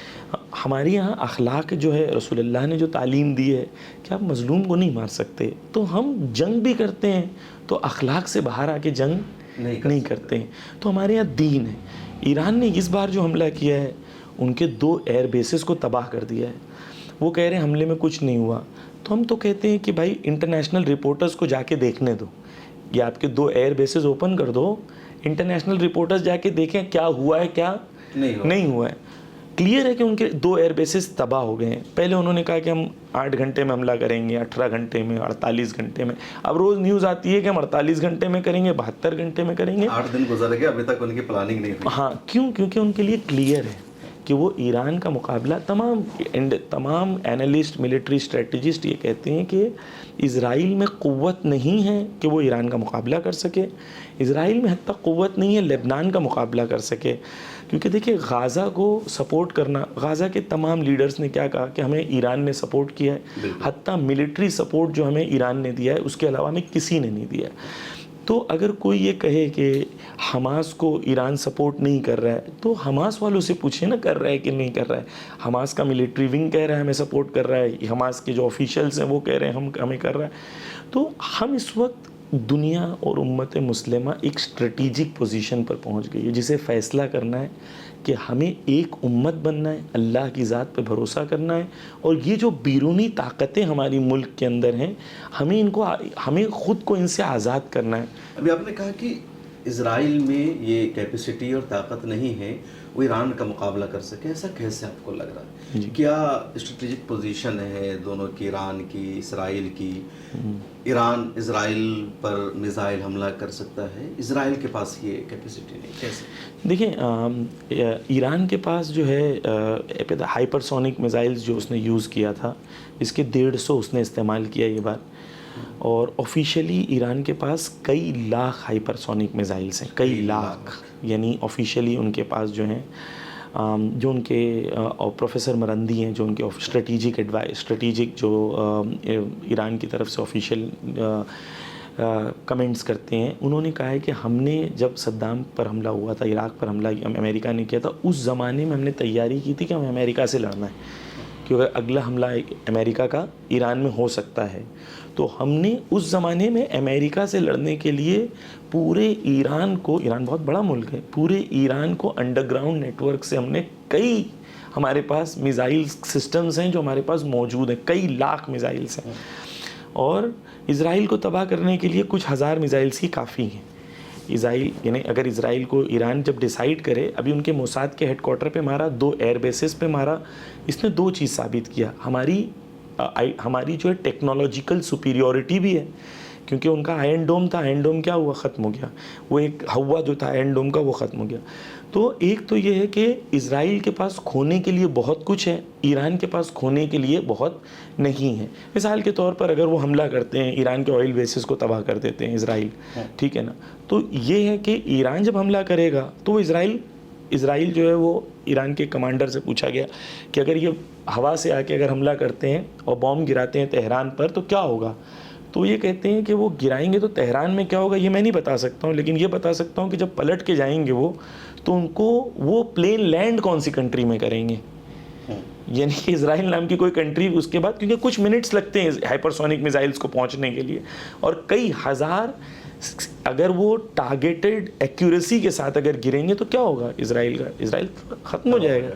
ہمارے یہاں اخلاق جو ہے رسول اللہ نے جو تعلیم دی ہے کہ آپ مظلوم کو نہیں مار سکتے، تو ہم جنگ بھی کرتے ہیں تو اخلاق سے باہر آ کے جنگ نہیں کرتے ہیں. تو ہمارے یہاں دین ہے. ایران نے اس بار جو حملہ کیا ہے ان کے 2 ایئر بیسز کو تباہ کر دیا ہے. وہ کہہ رہے ہیں حملے میں کچھ نہیں ہوا. تو ہم تو کہتے ہیں کہ بھائی انٹرنیشنل رپورٹرز کو جا کے دیکھنے دو. یہ آپ کے 2 ایئر بیسز اوپن کر دو، انٹرنیشنل رپورٹرز جا کے دیکھیں کیا ہوا ہے کیا نہیں ہوا ہے. کلیئر ہے کہ ان کے 2 ایئر بیسز تباہ ہو گئے ہیں. پہلے انہوں نے کہا کہ ہم 8 گھنٹے میں حملہ کریں گے، 18 گھنٹے میں، 48 گھنٹے میں. اب روز نیوز آتی ہے کہ ہم 48 گھنٹے میں کریں گے، 72 گھنٹے میں کریں گے. 8 دن گزر گئے، ابھی تک ان کی پلاننگ نہیں ہوئی. ہاں کیوں؟ کیونکہ ان کے لیے کلیئر ہے کہ وہ ایران کا مقابلہ تمام اینالسٹ، ملٹری اسٹریٹجسٹ یہ کہتے ہیں کہ اسرائیل میں قوت نہیں ہے کہ وہ ایران کا مقابلہ کر سکے. اسرائیل میں حتیٰ قوت نہیں ہے لبنان کا مقابلہ کر سکے. کیونکہ دیکھیں غازہ کو سپورٹ کرنا، غازہ کے تمام لیڈرز نے کیا کہا کہ ہمیں ایران نے سپورٹ کیا ہے. حتیٰ ملٹری سپورٹ جو ہمیں ایران نے دیا ہے اس کے علاوہ ہمیں کسی نے نہیں دیا. تو اگر کوئی یہ کہے کہ حماس کو ایران سپورٹ نہیں کر رہا ہے تو حماس والوں سے پوچھیں نا کر رہا ہے کہ نہیں کر رہا ہے. حماس کا ملٹری ونگ کہہ رہا ہے ہمیں سپورٹ کر رہا ہے، حماس کے جو آفیشلز ہیں وہ کہہ رہے ہیں ہمیں کر رہا ہے. تو ہم اس وقت دنیا اور امت مسلمہ ایک اسٹریٹجک پوزیشن پر پہنچ گئی ہے جسے فیصلہ کرنا ہے کہ ہمیں ایک امت بننا ہے، اللہ کی ذات پہ بھروسہ کرنا ہے، اور یہ جو بیرونی طاقتیں ہماری ملک کے اندر ہیں ہمیں خود کو ان سے آزاد کرنا ہے. ابھی آپ نے کہا کہ اسرائیل میں یہ کیپیسٹی اور طاقت نہیں ہے وہ ایران کا مقابلہ کر سکے. ایسا کیسے آپ کو لگ رہا ہے؟ کیا اسٹریٹجک پوزیشن ہے دونوں کی، ایران کی، اسرائیل کی؟ ایران اسرائیل پر میزائل حملہ کر سکتا ہے، اسرائیل کے پاس یہ کیپیسٹی نہیں، کیسے؟ دیکھیں ایران کے پاس جو ہے ہائپر سونک میزائلز جو اس نے یوز کیا تھا اس کے 150 اس نے استعمال کیا یہ بار. اور آفیشیلی ایران کے پاس کئی لاکھ ہائپر سونک میزائلز ہیں، کئی لاکھ. یعنی آفیشیلی ان کے پاس جو ہیں جو ان کے پروفیسر مرندی ہیں جو ان کے اسٹریٹجک جو ایران کی طرف سے آفیشیل کمنٹس کرتے ہیں، انہوں نے کہا ہے کہ ہم نے جب صدام پر حملہ ہوا تھا، عراق پر حملہ امریکہ نے کیا تھا، اس زمانے میں ہم نے تیاری کی تھی کہ ہمیں امریکہ سے لڑنا ہے کیونکہ اگلا حملہ امریکہ کا ایران میں ہو سکتا ہے. تو ہم نے اس زمانے میں امریکہ سے لڑنے کے لیے پورے ایران کو، ایران بہت بڑا ملک ہے، پورے ایران کو انڈر گراؤنڈ نیٹ ورک سے ہم نے کئی، ہمارے پاس میزائل سسٹمز ہیں جو ہمارے پاس موجود ہیں، کئی لاکھ میزائلس ہیں. اور اسرائیل کو تباہ کرنے کے لیے کچھ ہزار میزائلس ہی کافی ہیں. اسرائیل یعنی اگر اسرائیل کو ایران جب ڈیسائیڈ کرے، ابھی ان کے موساد کے ہیڈ کوارٹر پہ مارا، 2 ایئر بیسز پہ مارا، اس نے 2 چیز ثابت کیا. ہماری جو ہے ٹیکنالوجیکل سپیریورٹی بھی ہے، کیونکہ ان کا آئرن ڈوم تھا، آئرن ڈوم کیا ہوا؟ ختم ہو گیا. وہ ایک ہوا جو تھا آئرن ڈوم کا وہ ختم ہو گیا. تو ایک تو یہ ہے کہ اسرائیل کے پاس کھونے کے لیے بہت کچھ ہے، ایران کے پاس کھونے کے لیے بہت نہیں ہے. مثال کے طور پر اگر وہ حملہ کرتے ہیں، ایران کے آئل بیسز کو تباہ کر دیتے ہیں اسرائیل، ٹھیک ہے نا، تو یہ ہے کہ ایران جب حملہ کرے گا تو وہ اسرائیل جو ہے وہ ایران کے کمانڈر سے پوچھا گیا کہ اگر یہ ہوا سے آ کے اگر حملہ کرتے ہیں اور بوم گراتے ہیں تہران پر تو کیا ہوگا؟ تو یہ کہتے ہیں کہ وہ گرائیں گے تو تہران میں کیا ہوگا یہ میں نہیں بتا سکتا ہوں، لیکن یہ بتا سکتا ہوں کہ جب پلٹ کے جائیں گے وہ تو ان کو وہ پلین لینڈ کون سی کنٹری میں کریں گے. یعنی کہ اسرائیل نام کی کوئی کنٹری اس کے بعد، کیونکہ کچھ منٹس لگتے ہیں ہائپر سونک میزائلز کو پہنچنے کے لیے، اور کئی ہزار اگر وہ ٹارگیٹڈ ایکیوریسی کے ساتھ اگر گریں گے تو کیا ہوگا اسرائیل ختم ہو جائے گا.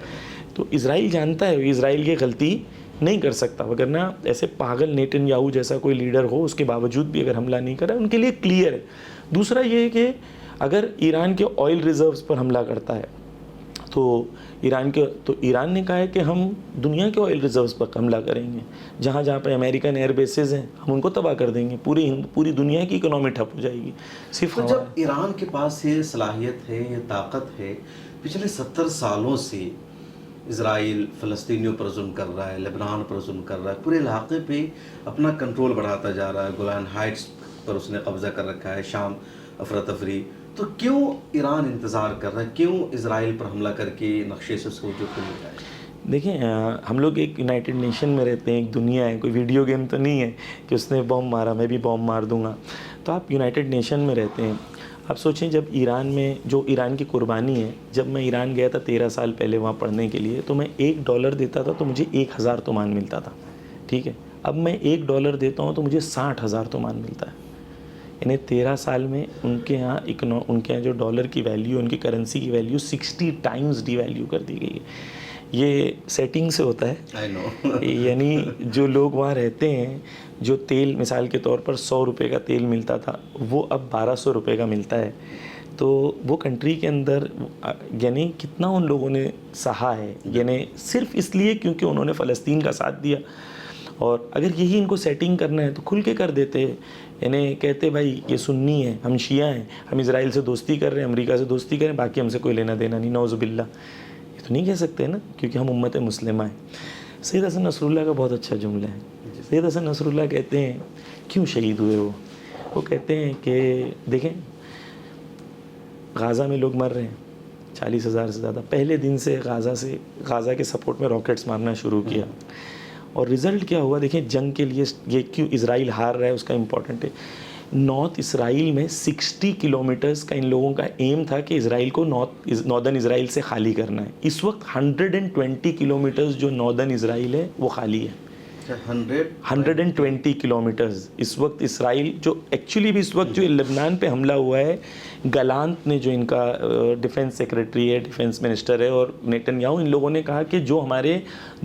تو اسرائیل جانتا ہے اسرائیل کی غلطی نہیں کر سکتا، وگرنہ ایسے پاگل نیتن یاہو جیسا کوئی لیڈر ہو اس کے باوجود بھی اگر حملہ نہیں کرا، ان کے لیے کلیئر ہے. دوسرا یہ ہے کہ اگر ایران کے آئل ریزروز پر حملہ کرتا ہے تو ایران نے کہا ہے کہ ہم دنیا کے آئل ریزروز پر حملہ کریں گے، جہاں پہ امریکن ایئر بیسز ہیں ہم ان کو تباہ کر دیں گے، پوری دنیا کی اکنامی ٹھپ ہو جائے گی. صرف جب ایران کے پاس یہ صلاحیت ہے، یہ طاقت ہے، پچھلے 70 سالوں سے اسرائیل فلسطینیوں پر ظلم کر رہا ہے، لبنان پر ظلم کر رہا ہے، پورے علاقے پہ اپنا کنٹرول بڑھاتا جا رہا ہے، گولان ہائٹس پر اس نے قبضہ کر رکھا ہے، شام افراتفری، تو کیوں ایران انتظار کر رہا ہے؟ کیوں اسرائیل پر حملہ کر کے نقشے سے اس کو وجود کو مل جائے؟ دیکھیں ہم لوگ ایک یونائٹڈ نیشن میں رہتے ہیں، ایک دنیا ہے، کوئی ویڈیو گیم تو نہیں ہے کہ اس نے بم مارا میں بھی بم مار دوں گا. تو آپ یونائٹڈ نیشن میں رہتے ہیں، آپ سوچیں جب ایران میں جو ایران کی قربانی ہے، جب میں ایران گیا تھا 13 سال پہلے وہاں پڑھنے کے لیے، تو میں $1 دیتا تھا تو مجھے 1000 تومان ملتا تھا، ٹھیک ہے. اب میں $1 دیتا ہوں تو مجھے 60,000 تومان ملتا ہے. یعنی 13 سال میں ان کے یہاں جو ڈالر کی ویلیو، ان کی کرنسی کی ویلیو 60 ٹائمز ڈی ویلیو کر دی گئی ہے. یہ سیٹنگ سے ہوتا ہے. یعنی جو لوگ وہاں رہتے ہیں، جو تیل مثال کے طور پر $100 کا تیل ملتا تھا وہ اب $1200 کا ملتا ہے. تو وہ کنٹری کے اندر یعنی کتنا ان لوگوں نے سہا ہے، یعنی صرف اس لیے کیونکہ انہوں نے فلسطین کا ساتھ دیا. اور اگر یہی ان کو سیٹنگ کرنا ہے تو کھل کے کر دیتے. یعنی کہتے بھائی یہ سنی ہیں، ہم شیعہ ہیں، ہم اسرائیل سے دوستی کر رہے ہیں، امریکہ سے دوستی کریں، باقی ہم سے کوئی لینا دینا نہیں، نعوذ باللہ. یہ تو نہیں کہہ سکتے نا، کیونکہ ہم امت مسلمہ ہیں. سید حسن نصر اللہ کا بہت اچھا جملہ ہے. سید حسن نصر اللہ کہتے ہیں کیوں شہید ہوئے وہ کہتے ہیں کہ دیکھیں غازہ میں لوگ مر رہے ہیں 40,000 سے زیادہ. پہلے دن سے غازہ کے سپورٹ میں راکٹس مارنا شروع کیا، اور رزلٹ کیا ہوا دیکھیں. جنگ کے لیے یہ کیوں اسرائیل ہار رہا ہے اس کا امپورٹنٹ ہے. نارتھ اسرائیل میں 60 کلومیٹرز کا ان لوگوں کا ایم تھا کہ اسرائیل کو ناردرن اسرائیل سے خالی کرنا ہے. اس وقت 120 کلومیٹرز جو ناردرن اسرائیل ہے وہ خالی ہے. 120 کلومیٹرز اس وقت اسرائیل، جو ایکچولی بھی اس وقت جو لبنان پہ حملہ ہوا ہے، گلانت نے جو ان کا ڈیفنس سیکریٹری ہے، ڈیفنس منسٹر ہے، اور نیتن یاہو، ان لوگوں نے کہا کہ جو ہمارے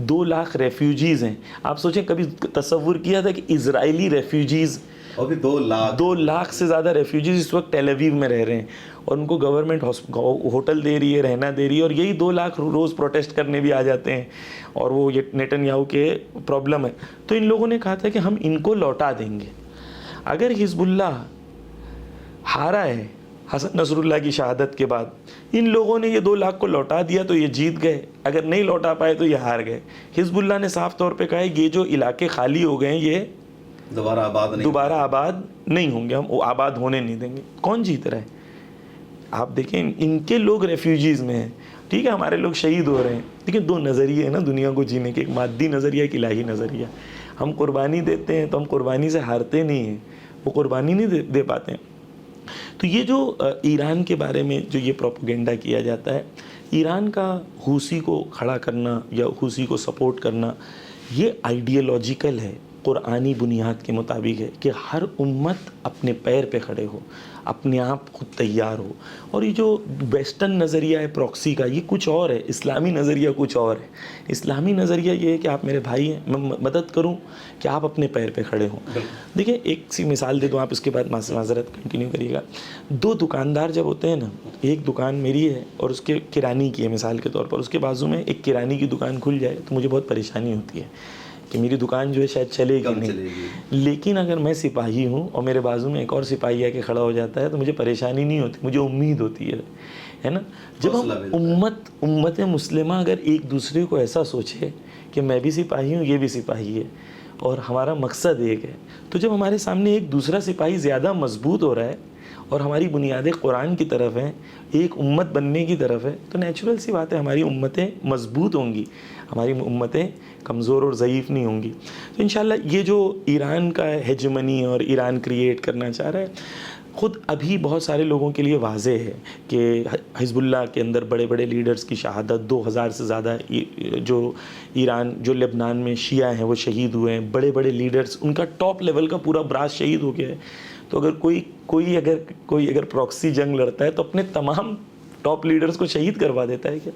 2 لاکھ ریفیوجیز ہیں، آپ سوچیں کبھی تصور کیا تھا کہ اسرائیلی ریفیوجیز، اور بھی 2 لاکھ سے زیادہ ریفیوجیز اس وقت ٹیل اویو میں رہ رہے ہیں، اور ان کو گورنمنٹ ہوٹل دے رہی ہے، رہنا دے رہی ہے، اور یہی 2 لاکھ روز پروٹیسٹ کرنے بھی آ جاتے ہیں، اور وہ یہ نیتن یاہو کے پرابلم ہے. تو ان لوگوں نے کہا تھا کہ ہم ان کو لوٹا دیں گے. اگر حزب اللہ ہارا ہے حسن نصر اللہ کی شہادت کے بعد، ان لوگوں نے یہ 2 لاکھ کو لوٹا دیا تو یہ جیت گئے، اگر نہیں لوٹا پائے تو یہ ہار گئے. حزب اللہ نے صاف طور پہ کہا ہے یہ جو علاقے خالی ہو گئے ہیں یہ دوبارہ آباد نہیں ہوں گے، ہم آباد ہونے نہیں دیں گے. کون جیت رہا ہے؟ آپ دیکھیں ان کے لوگ ریفیوجیز میں ہیں، ٹھیک ہے، ہمارے لوگ شہید ہو رہے ہیں، لیکن 2 نظریے ہیں نا دنیا کو جینے کے، ایک مادی نظریہ، ایک الہی نظریہ. ہم قربانی دیتے ہیں تو ہم قربانی سے ہارتے نہیں ہیں، وہ قربانی نہیں دے پاتے ہیں. تو یہ جو ایران کے بارے میں جو یہ پروپیگنڈا کیا جاتا ہے، ایران کا حوثی کو کھڑا کرنا یا حوثی کو سپورٹ کرنا، یہ آئیڈیالوجیکل ہے، قرآنی بنیاد کے مطابق ہے کہ ہر امت اپنے پیر پہ کھڑے ہو، اپنے آپ خود تیار ہو. اور یہ جو ویسٹرن نظریہ ہے پروکسی کا، یہ کچھ اور ہے، اسلامی نظریہ کچھ اور ہے. اسلامی نظریہ یہ ہے کہ آپ میرے بھائی ہیں، میں مدد کروں کہ آپ اپنے پیر پہ کھڑے ہوں. دیکھیں ایک سی مثال دے دوں، آپ اس کے بعد معذرت کنٹینیو کریے گا. 2 دکاندار جب ہوتے ہیں نا، ایک دکان میری ہے اور اس کے کرانی کی ہے مثال کے طور پر، اس کے بازو میں ایک کرانی کی دکان کھل جائے تو مجھے بہت پریشانی ہوتی ہے کہ میری دکان جو ہے شاید چلے گی نہیں. لیکن اگر میں سپاہی ہوں اور میرے بازو میں ایک اور سپاہی آ کے کھڑا ہو جاتا ہے تو مجھے پریشانی نہیں ہوتی، مجھے امید ہوتی ہے نا. جب ہم امت مسلمہ اگر ایک دوسرے کو ایسا سوچے کہ میں بھی سپاہی ہوں، یہ بھی سپاہی ہے، اور ہمارا مقصد ایک ہے، تو جب ہمارے سامنے ایک دوسرا سپاہی زیادہ مضبوط ہو رہا ہے اور ہماری بنیادیں قرآن کی طرف ہیں، ایک امت بننے کی طرف ہے، تو نیچرل سی بات ہے ہماری امتیں مضبوط ہوں گی، ہماری امتیں کمزور اور ضعیف نہیں ہوں گی. تو انشاءاللہ یہ جو ایران کا ہیجمنی اور ایران کریٹ کرنا چاہ رہا ہے، خود ابھی بہت سارے لوگوں کے لیے واضح ہے کہ حزب اللہ کے اندر بڑے بڑے لیڈرز کی شہادت، 2000 سے زیادہ جو لبنان میں شیعہ ہیں وہ شہید ہوئے ہیں، بڑے بڑے لیڈرز، ان کا ٹاپ لیول کا پورا براس شہید ہو گیا ہے. تو اگر کوئی اگر پراکسی جنگ لڑتا ہے تو اپنے تمام ٹاپ لیڈرز کو شہید کروا دیتا ہے کیا؟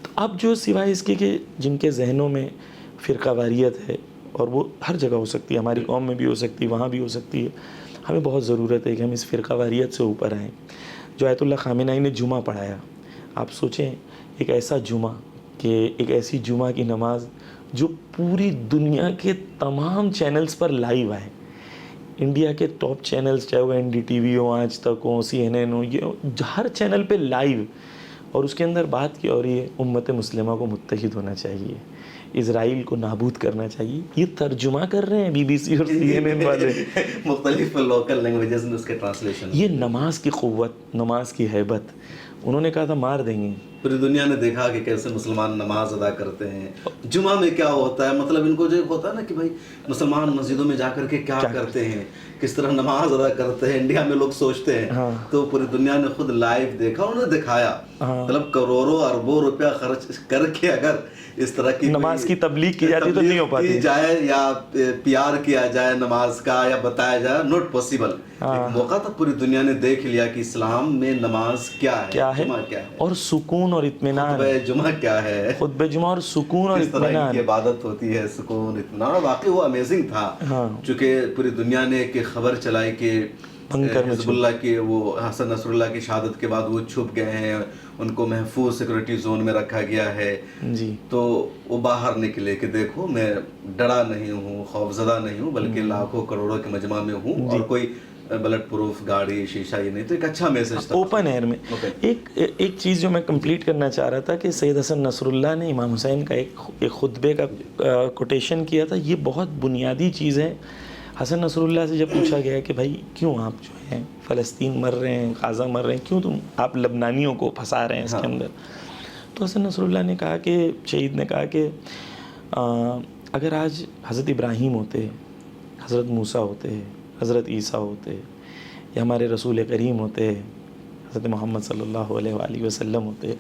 تو اب جو سوائے اس کے کہ جن کے ذہنوں میں فرقہ واریت ہے، اور وہ ہر جگہ ہو سکتی ہے، ہماری قوم میں بھی ہو سکتی ہے، وہاں بھی ہو سکتی ہے، ہمیں بہت ضرورت ہے کہ ہم اس فرقہ واریت سے اوپر آئیں. جو آیت اللہ خامنہ ای نے جمعہ پڑھایا، آپ سوچیں ایک ایسا جمعہ، کہ ایک ایسی جمعہ کی نماز جو پوری دنیا کے تمام چینلز پر لائیو آئے، انڈیا کے ٹاپ چینلز، چاہے وہ NDTV ہو، آج تک ہو، CNN ہو، یہ ہر چینل پہ لائیو، اور اس کے اندر بات کی اور یہ امت مسلمہ کو متحد ہونا چاہیے، اسرائیل کو نابود کرنا چاہیے. یہ ترجمہ کر رہے ہیں BBC اور CNN والے، مختلف لوکل لینگویجز میں اس کے ٹرانسلیشن. یہ نماز کی قوت، نماز کی ہیبت. انہوں نے کہا تھا مار دیں گے، پوری دنیا نے دیکھا کہ کیسے مسلمان نماز ادا کرتے ہیں، جمعہ میں کیا ہوتا ہے، مطلب ان کو جو ہوتا ہے نا کہ بھائی مسلمان مسجدوں میں جا کر کے کیا کرتے ہیں، کس طرح نماز ادا کرتے ہیں، انڈیا میں لوگ سوچتے ہیں، تو پوری دنیا نے خود لائیو دیکھا، انہوں نے دکھایا، مطلب کروڑوں اربوں روپیہ خرچ کر کے اگر اس طرح کی نماز کی تبلیغ کی جاتی تو نہیں ہو پاتی جائے یا پیار کیا جائے نماز کا یا بتایا جائے، نوٹ پاسبل. ایک موقع تھا پوری دنیا نے دیکھ لیا کہ اسلام میں نماز کیا ہے، جمعہ کیا ہے، اور سکون اور اطمینان، خطبہ جمعہ کیا ہے، خطبہ جمعہ اور سکون اور اطمینان کی عبادت ہوتی ہے، سکون اطمینان. واقعی وہ امیزنگ تھا، چونکہ پوری دنیا نے ایک خبر چلائی کہ حزب اللہ کے وہ حسن نصر اللہ کی شہادت کے بعد وہ چھپ گئے ہیں، ان کو محفوظ سیکورٹی زون میں رکھا گیا ہے. جی تو وہ باہر نکلے کہ دیکھو میں ڈرا نہیں ہوں، خوف زدہ نہیں ہوں، بلکہ لاکھوں کروڑوں کے مجمع میں ہوں، اور کوئی بلٹ پروف گاڑی شیشہ یہ نہیں. تو ایک اچھا میسج تھا اوپن ایئر میں. ایک چیز جو میں کمپلیٹ کرنا چاہ رہا تھا کہ سید حسن نصر اللہ نے امام حسین کا ایک خطبے کا کوٹیشن کیا تھا. یہ بہت بنیادی چیز ہے. حسن نصر اللہ سے جب پوچھا گیا کہ بھائی کیوں آپ جو ہیں فلسطین مر رہے ہیں، غازہ مر رہے ہیں، کیوں تم آپ لبنانیوں کو پھنسا رہے ہیں اس کے اندر، تو حسن نصر اللہ نے کہا کہ شہید نے کہا کہ اگر آج حضرت ابراہیم ہوتے، حضرت موسیٰ ہوتے، حضرت عیسیٰ ہوتے، یا ہمارے رسول کریم ہوتے، حضرت محمد صلی اللہ علیہ وآلہ وسلم ہوتے،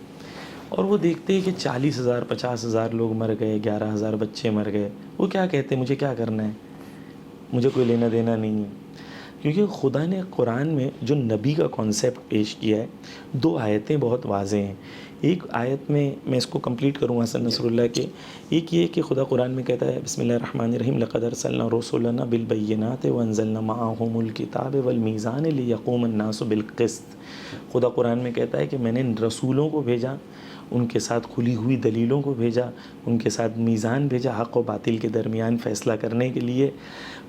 اور وہ دیکھتے کہ 40,000 50,000 لوگ مر گئے، 11,000 بچے مر گئے، وہ کیا کہتے مجھے کیا کرنا ہے، مجھے کوئی لینا دینا نہیں ہے. کیونکہ خدا نے قرآن میں جو نبی کا کانسیپٹ پیش کیا ہے، 2 آیتیں بہت واضح ہیں. ایک آیت میں اس کو کمپلیٹ کروں گا حسن نصر اللہ کے. ایک یہ کہ خدا قرآن میں کہتا ہے بسم اللہ الرحمن الرحیم لقد ارسلنا رسلنا بالبینات وانزلنا معهم الکتاب والمیزان لیقوم الناس بالقسط. خدا قرآن میں کہتا ہے کہ میں نے رسولوں کو بھیجا، ان کے ساتھ کھلی ہوئی دلیلوں کو بھیجا، ان کے ساتھ میزان بھیجا حق و باطل کے درمیان فیصلہ کرنے کے لیے.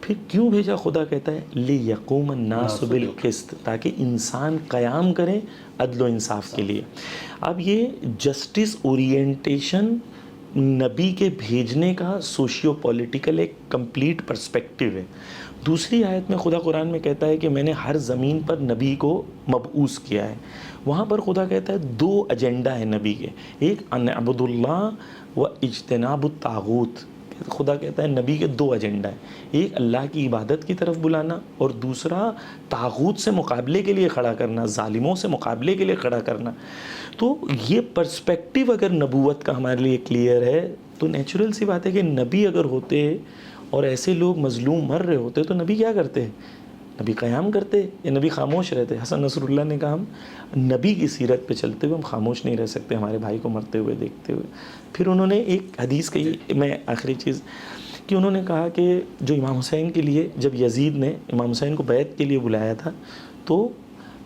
پھر کیوں بھیجا؟ خدا کہتا ہے لیقوم الناس بالقسط، تاکہ انسان قیام کریں عدل و انصاف کے لیے. اب یہ جسٹس اورینٹیشن نبی کے بھیجنے کا سوشیو پولیٹیکل ایک کمپلیٹ پرسپیکٹیو ہے. دوسری آیت میں خدا قرآن میں کہتا ہے کہ میں نے ہر زمین پر نبی کو مبعوث کیا ہے. وہاں پر خدا کہتا ہے 2 ایجنڈا ہے نبی کے، ایک ان اعبد اللہ و اجتناب الطاغوت. خدا کہتا ہے نبی کے 2 ایجنڈا ہیں، ایک اللہ کی عبادت کی طرف بلانا، اور دوسرا طاغوت سے مقابلے کے لیے کھڑا کرنا، ظالموں سے مقابلے کے لیے کھڑا کرنا. تو یہ پرسپیکٹیو اگر نبوت کا ہمارے لیے کلیئر ہے تو نیچرل سی بات ہے کہ نبی اگر ہوتے اور ایسے لوگ مظلوم مر رہے ہوتے تو نبی کیا کرتے؟ نبی قیام کرتے یا نبی خاموش رہتے؟ حسن نصر اللہ نے کہا ہم نبی کی سیرت پہ چلتے ہوئے ہم خاموش نہیں رہ سکتے ہمارے بھائی کو مرتے ہوئے دیکھتے ہوئے. پھر انہوں نے ایک حدیث کہی، میں آخری چیز کہ انہوں نے کہا کہ جو امام حسین کے لیے جب یزید نے امام حسین کو بیعت کے لیے بلایا تھا، تو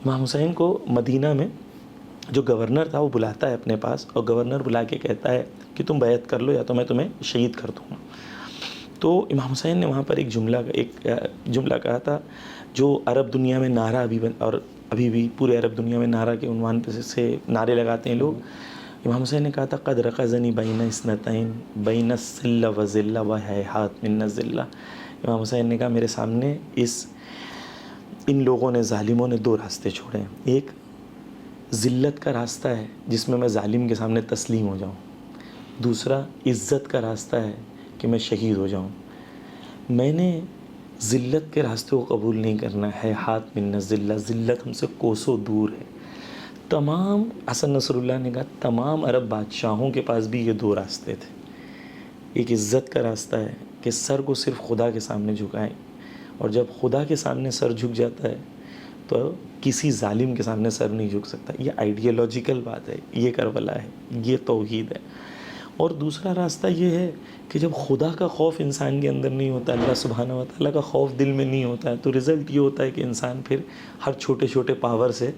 امام حسین کو مدینہ میں جو گورنر تھا وہ بلاتا ہے اپنے پاس، اور گورنر بلا کے کہتا ہے کہ تم بیعت کر لو یا تو میں تمہیں شہید کر دوں گا. تو امام حسین نے وہاں پر ایک جملہ کہا تھا جو عرب دنیا میں نعرہ اور ابھی بھی پورے عرب دنیا میں نعرہ کے عنوان پہ سے نعرے لگاتے ہیں لوگ. امام حسین نے کہا تھا قد رقزنی بین اثنتین بین السل و ذلہ و ہیہات من الذلہ. امام حسین نے کہا میرے سامنے ان لوگوں نے، ظالموں نے 2 راستے چھوڑے ہیں. ایک ذلت کا راستہ ہے جس میں ظالم کے سامنے تسلیم ہو جاؤں، دوسرا عزت کا راستہ ہے کہ میں شہید ہو جاؤں. میں نے ذلت کے راستے کو قبول نہیں کرنا ہے. ہاتھ من الذلہ، ذلت ہم سے کوسوں دور ہے. تمام حسن نصر اللہ نے کہا تمام عرب بادشاہوں کے پاس بھی یہ 2 راستے تھے. ایک عزت کا راستہ ہے کہ سر کو صرف خدا کے سامنے جھکائیں، اور جب خدا کے سامنے سر جھک جاتا ہے تو کسی ظالم کے سامنے سر نہیں جھک سکتا. یہ آئیڈیالوجیکل بات ہے، یہ کربلا ہے، یہ توحید ہے. اور دوسرا راستہ یہ ہے کہ جب خدا کا خوف انسان کے اندر نہیں ہوتا، اللہ سبحانہ و تعالیٰ کا خوف دل میں نہیں ہوتا ہے، تو رزلٹ یہ ہوتا ہے کہ انسان پھر ہر چھوٹے چھوٹے پاور سے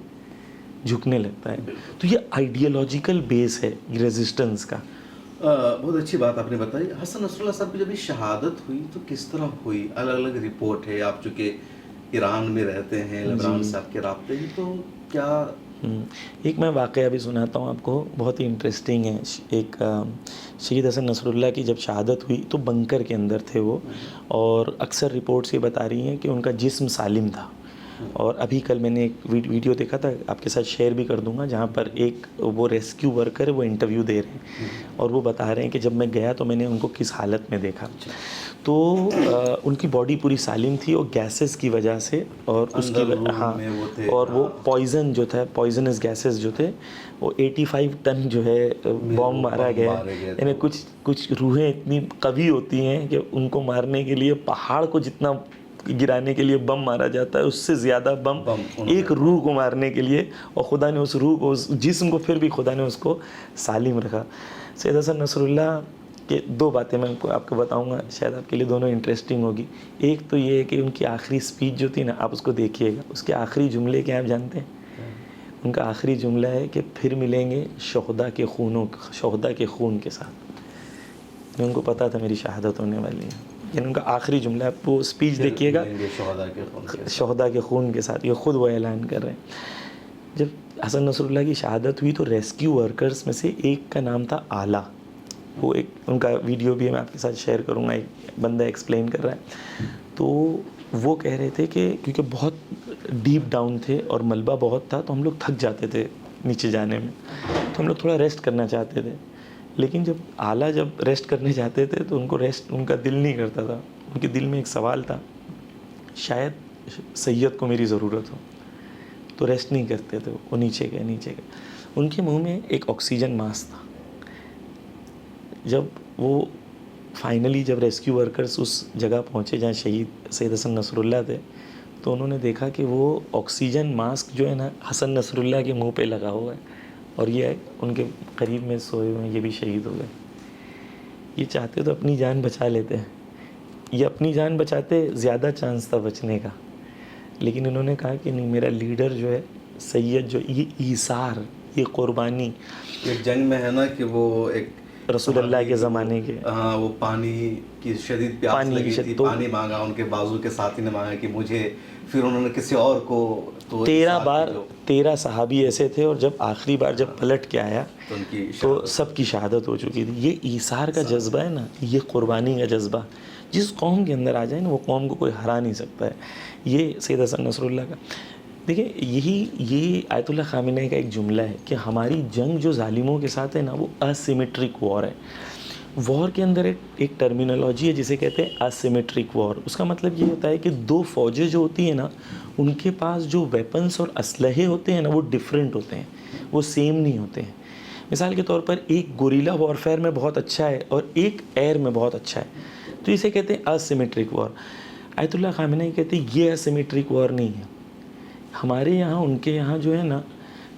جھکنے لگتا ہے. تو یہ آئیڈیالوجیکل بیس ہے ریزسٹنس کا. بہت اچھی بات آپ نے بتائی. حسن نصر اللہ صاحب کی جب یہ شہادت ہوئی تو کس طرح ہوئی؟ الگ الگ رپورٹ ہے. آپ چونکہ ایران میں رہتے ہیں، لبنان صاحب کے رابطے ہیں، تو کیا ایک میں واقعہ بھی سناتا ہوں آپ کو، بہت ہی انٹرسٹنگ ہے. ایک شہید حسن نصر اللہ کی جب شہادت ہوئی تو بنکر کے اندر تھے وہ، اور اکثر رپورٹس یہ بتا رہی ہیں کہ ان کا جسم سالم تھا، اور ابھی کل میں نے ایک ویڈیو دیکھا تھا, آپ کے ساتھ شیئر بھی کر دوں گا, جہاں پر ایک وہ ریسکیو ورکر ہے, وہ انٹرویو دے رہے ہیں اور وہ بتا رہے ہیں کہ جب میں گیا تو میں نے ان کو کس حالت میں دیکھا. تو ان کی باڈی پوری سالم تھی, اور گیسز کی وجہ سے اور اس کی ہاں, اور وہ پوائزن جو تھا, پوائزنس گیسز جو تھے, وہ 85 ٹن جو ہے بام مارا گیا. یعنی کچھ روحیں اتنی قوی ہوتی ہیں کہ ان کو مارنے کے لیے پہاڑ کو جتنا گرانے کے لیے بم مارا جاتا ہے, اس سے زیادہ بم ایک روح کو مارنے کے لیے, اور خدا نے اس روح کو, اس جسم کو پھر بھی خدا نے اس کو سالم رکھا. سید حسن نصر اللہ کہ 2 باتیں میں آپ کو بتاؤں گا, شاید آپ کے لیے دونوں انٹرسٹنگ ہوگی. ایک تو یہ ہے کہ ان کی آخری اسپیچ جو تھی نا, آپ اس کو دیکھیے گا, اس کے آخری جملے کیا آپ جانتے ہیں؟ ان کا آخری جملہ ہے کہ پھر ملیں گے شہداء کے خون کے ساتھ. ان کو پتہ تھا میری شہادت ہونے والی ہے, یعنی ان کا آخری جملہ, آپ وہ اسپیچ دیکھیے گا, شہداء کے خون کے ساتھ, یہ خود وہ اعلان کر رہے ہیں. جب حسن نصر اللہ کی شہادت ہوئی تو ریسکیو ورکرز میں سے ایک کا نام تھا آلہ. وہ ایک ان کا ویڈیو بھی میں آپ کے ساتھ شیئر کروں گا, ایک بندہ ایکسپلین کر رہا ہے. تو وہ کہہ رہے تھے کہ کیونکہ بہت ڈیپ ڈاؤن تھے اور ملبہ بہت تھا, تو ہم لوگ تھک جاتے تھے نیچے جانے میں, تو ہم لوگ تھوڑا ریسٹ کرنا چاہتے تھے. لیکن جب اعلیٰ جب ریسٹ کرنے جاتے تھے تو ان کو ریسٹ, ان کا دل نہیں کرتا تھا. ان کے دل میں ایک سوال تھا, شاید سید کو میری ضرورت ہو, تو ریسٹ نہیں کرتے تھے, وہ نیچے گئے. ان کے منہ میں ایک آکسیجن ماسک تھا. جب وہ فائنلی جب ریسکیو ورکرز اس جگہ پہنچے جہاں شہید سید حسن نصر اللہ تھے, تو انہوں نے دیکھا کہ وہ آکسیجن ماسک جو ہے نا, حسن نصر اللہ کے منہ پہ لگا ہوا ہے, اور یہ ان کے قریب میں سوئے ہوئے ہیں, یہ بھی شہید ہو گئے. یہ چاہتے تو اپنی جان بچا لیتے ہیں, یہ اپنی جان بچاتے زیادہ چانس تھا بچنے کا, لیکن انہوں نے کہا کہ نہیں, میرا لیڈر جو ہے سید, جو یہ ایثار, یہ قربانی, ایک جنگ میں ہے نا کہ وہ ایک رسول اللہ کے زمانے کے, ہاں, وہ پانی کی شدید پیاس لگی تھی, پانی مانگا, ان کے بازو کے ساتھی نے مانگا کہ مجھے, پھر انہوں نے کسی اور کو, تو 13 صحابی ایسے تھے, اور جب آخری بار جب پلٹ کے آیا تو سب کی شہادت ہو چکی تھی. یہ ایثار کا جذبہ ہے نا, یہ قربانی کا جذبہ جس قوم کے اندر آ جائے نا, وہ قوم کو کوئی ہرا نہیں سکتا ہے. یہ سید حسن نصر اللہ کا. دیکھیں, یہ آیت اللہ خامنہ کا ایک جملہ ہے کہ ہماری جنگ جو ظالموں کے ساتھ ہے نا, وہ اسیمیٹرک وار ہے. وار کے اندر ایک ٹرمینالوجی ہے جسے کہتے ہیں اسیمیٹرک وار. اس کا مطلب یہ ہوتا ہے کہ 2 فوجیں جو ہوتی ہیں نا, ان کے پاس جو ویپنس اور اسلحے ہوتے ہیں نا, وہ ڈیفرنٹ ہوتے ہیں, وہ سیم نہیں ہوتے ہیں. مثال کے طور پر ایک گوریلا وارفیئر میں بہت اچھا ہے اور ایک ایئر میں بہت اچھا ہے, تو اسے کہتے ہیں اسیمیٹرک وار. آیت اللہ خامنہ یہ کہتے ہیں یہ اسیمیٹرک وار نہیں ہے. ہمارے یہاں, ان کے یہاں جو ہے نا,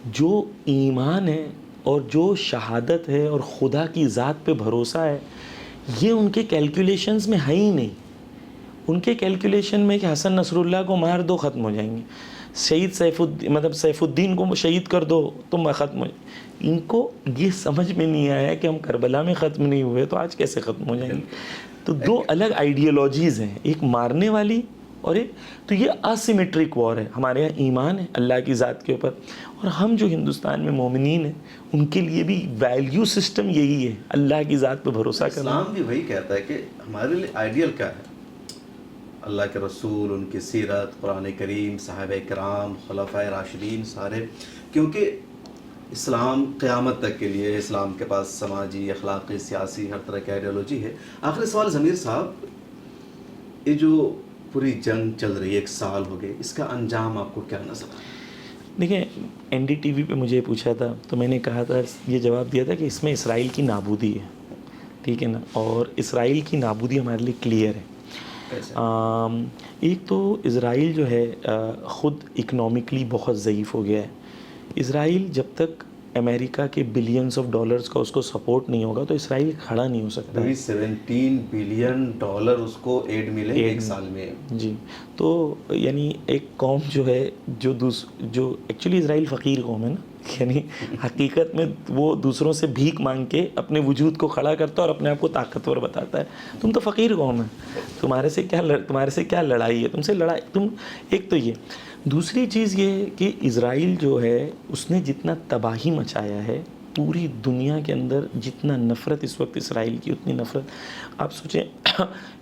جو ایمان ہے اور جو شہادت ہے اور خدا کی ذات پہ بھروسہ ہے, یہ ان کے کیلکولیشنز میں ہے ہی نہیں. ان کے کیلکولیشن میں کہ حسن نصر اللہ کو مار دو, ختم ہو جائیں گے. شہید سیف الدین کو شہید کر دو تو ختم ہو جائیں. ان کو یہ سمجھ میں نہیں آیا کہ ہم کربلا میں ختم نہیں ہوئے تو آج کیسے ختم ہو جائیں گے. تو 2 الگ آئیڈیالوجیز ہیں, ایک مارنے والی اور ایک, تو یہ اسیمیٹرک وار ہے. ہمارے یہاں ایمان ہے اللہ کی ذات کے اوپر, اور ہم جو ہندوستان میں مومنین ہیں, ان کے لیے بھی ویلیو سسٹم یہی ہے, اللہ کی ذات پہ بھروسہ کرنا. اسلام بھی وہی کہتا ہے کہ ہمارے لیے آئیڈیل کیا ہے, اللہ کے رسول, ان کی سیرت, قرآن کریم, صحابہ کرام, خلفائے راشدین سارے. کیونکہ اسلام قیامت تک کے لیے, اسلام کے پاس سماجی, اخلاقی, سیاسی, ہر طرح کی آئیڈیالوجی ہے. آخری سوال ضمیر صاحب, یہ جو پوری جنگ چل رہی ہے, 1 سال ہو گئے, اس کا انجام آپ کو کیا نظر آیا؟ دیکھیں, NDTV پہ مجھے پوچھا تھا تو میں نے کہا تھا, یہ جواب دیا تھا کہ اس میں اسرائیل کی نابودی ہے, ٹھیک ہے نا, اور اسرائیل کی نابودی ہمارے لیے کلیئر ہے. ایک تو اسرائیل جو ہے خود اکنامکلی بہت ضعیف ہو گیا ہے. اسرائیل جب تک امریکہ کے بلینز آف ڈالرز کا اس کو سپورٹ نہیں ہوگا تو اسرائیل کھڑا نہیں ہو سکتا. 17 بلین ڈالر اس کو ایڈ ملے 1 سال میں. جی, تو یعنی ایک قوم جو ہے جو ایکچولی اسرائیل فقیر قوم ہے نا, یعنی حقیقت میں وہ دوسروں سے بھیک مانگ کے اپنے وجود کو کھڑا کرتا ہے اور اپنے آپ کو طاقتور بتاتا ہے. تم تو فقیر قوم ہے, تمہارے سے کیا لڑائی ہے, تم سے لڑائی تم. ایک تو یہ. دوسری چیز یہ ہے کہ اسرائیل جو ہے اس نے جتنا تباہی مچایا ہے پوری دنیا کے اندر, جتنا نفرت اس وقت اسرائیل کی, اتنی نفرت آپ سوچیں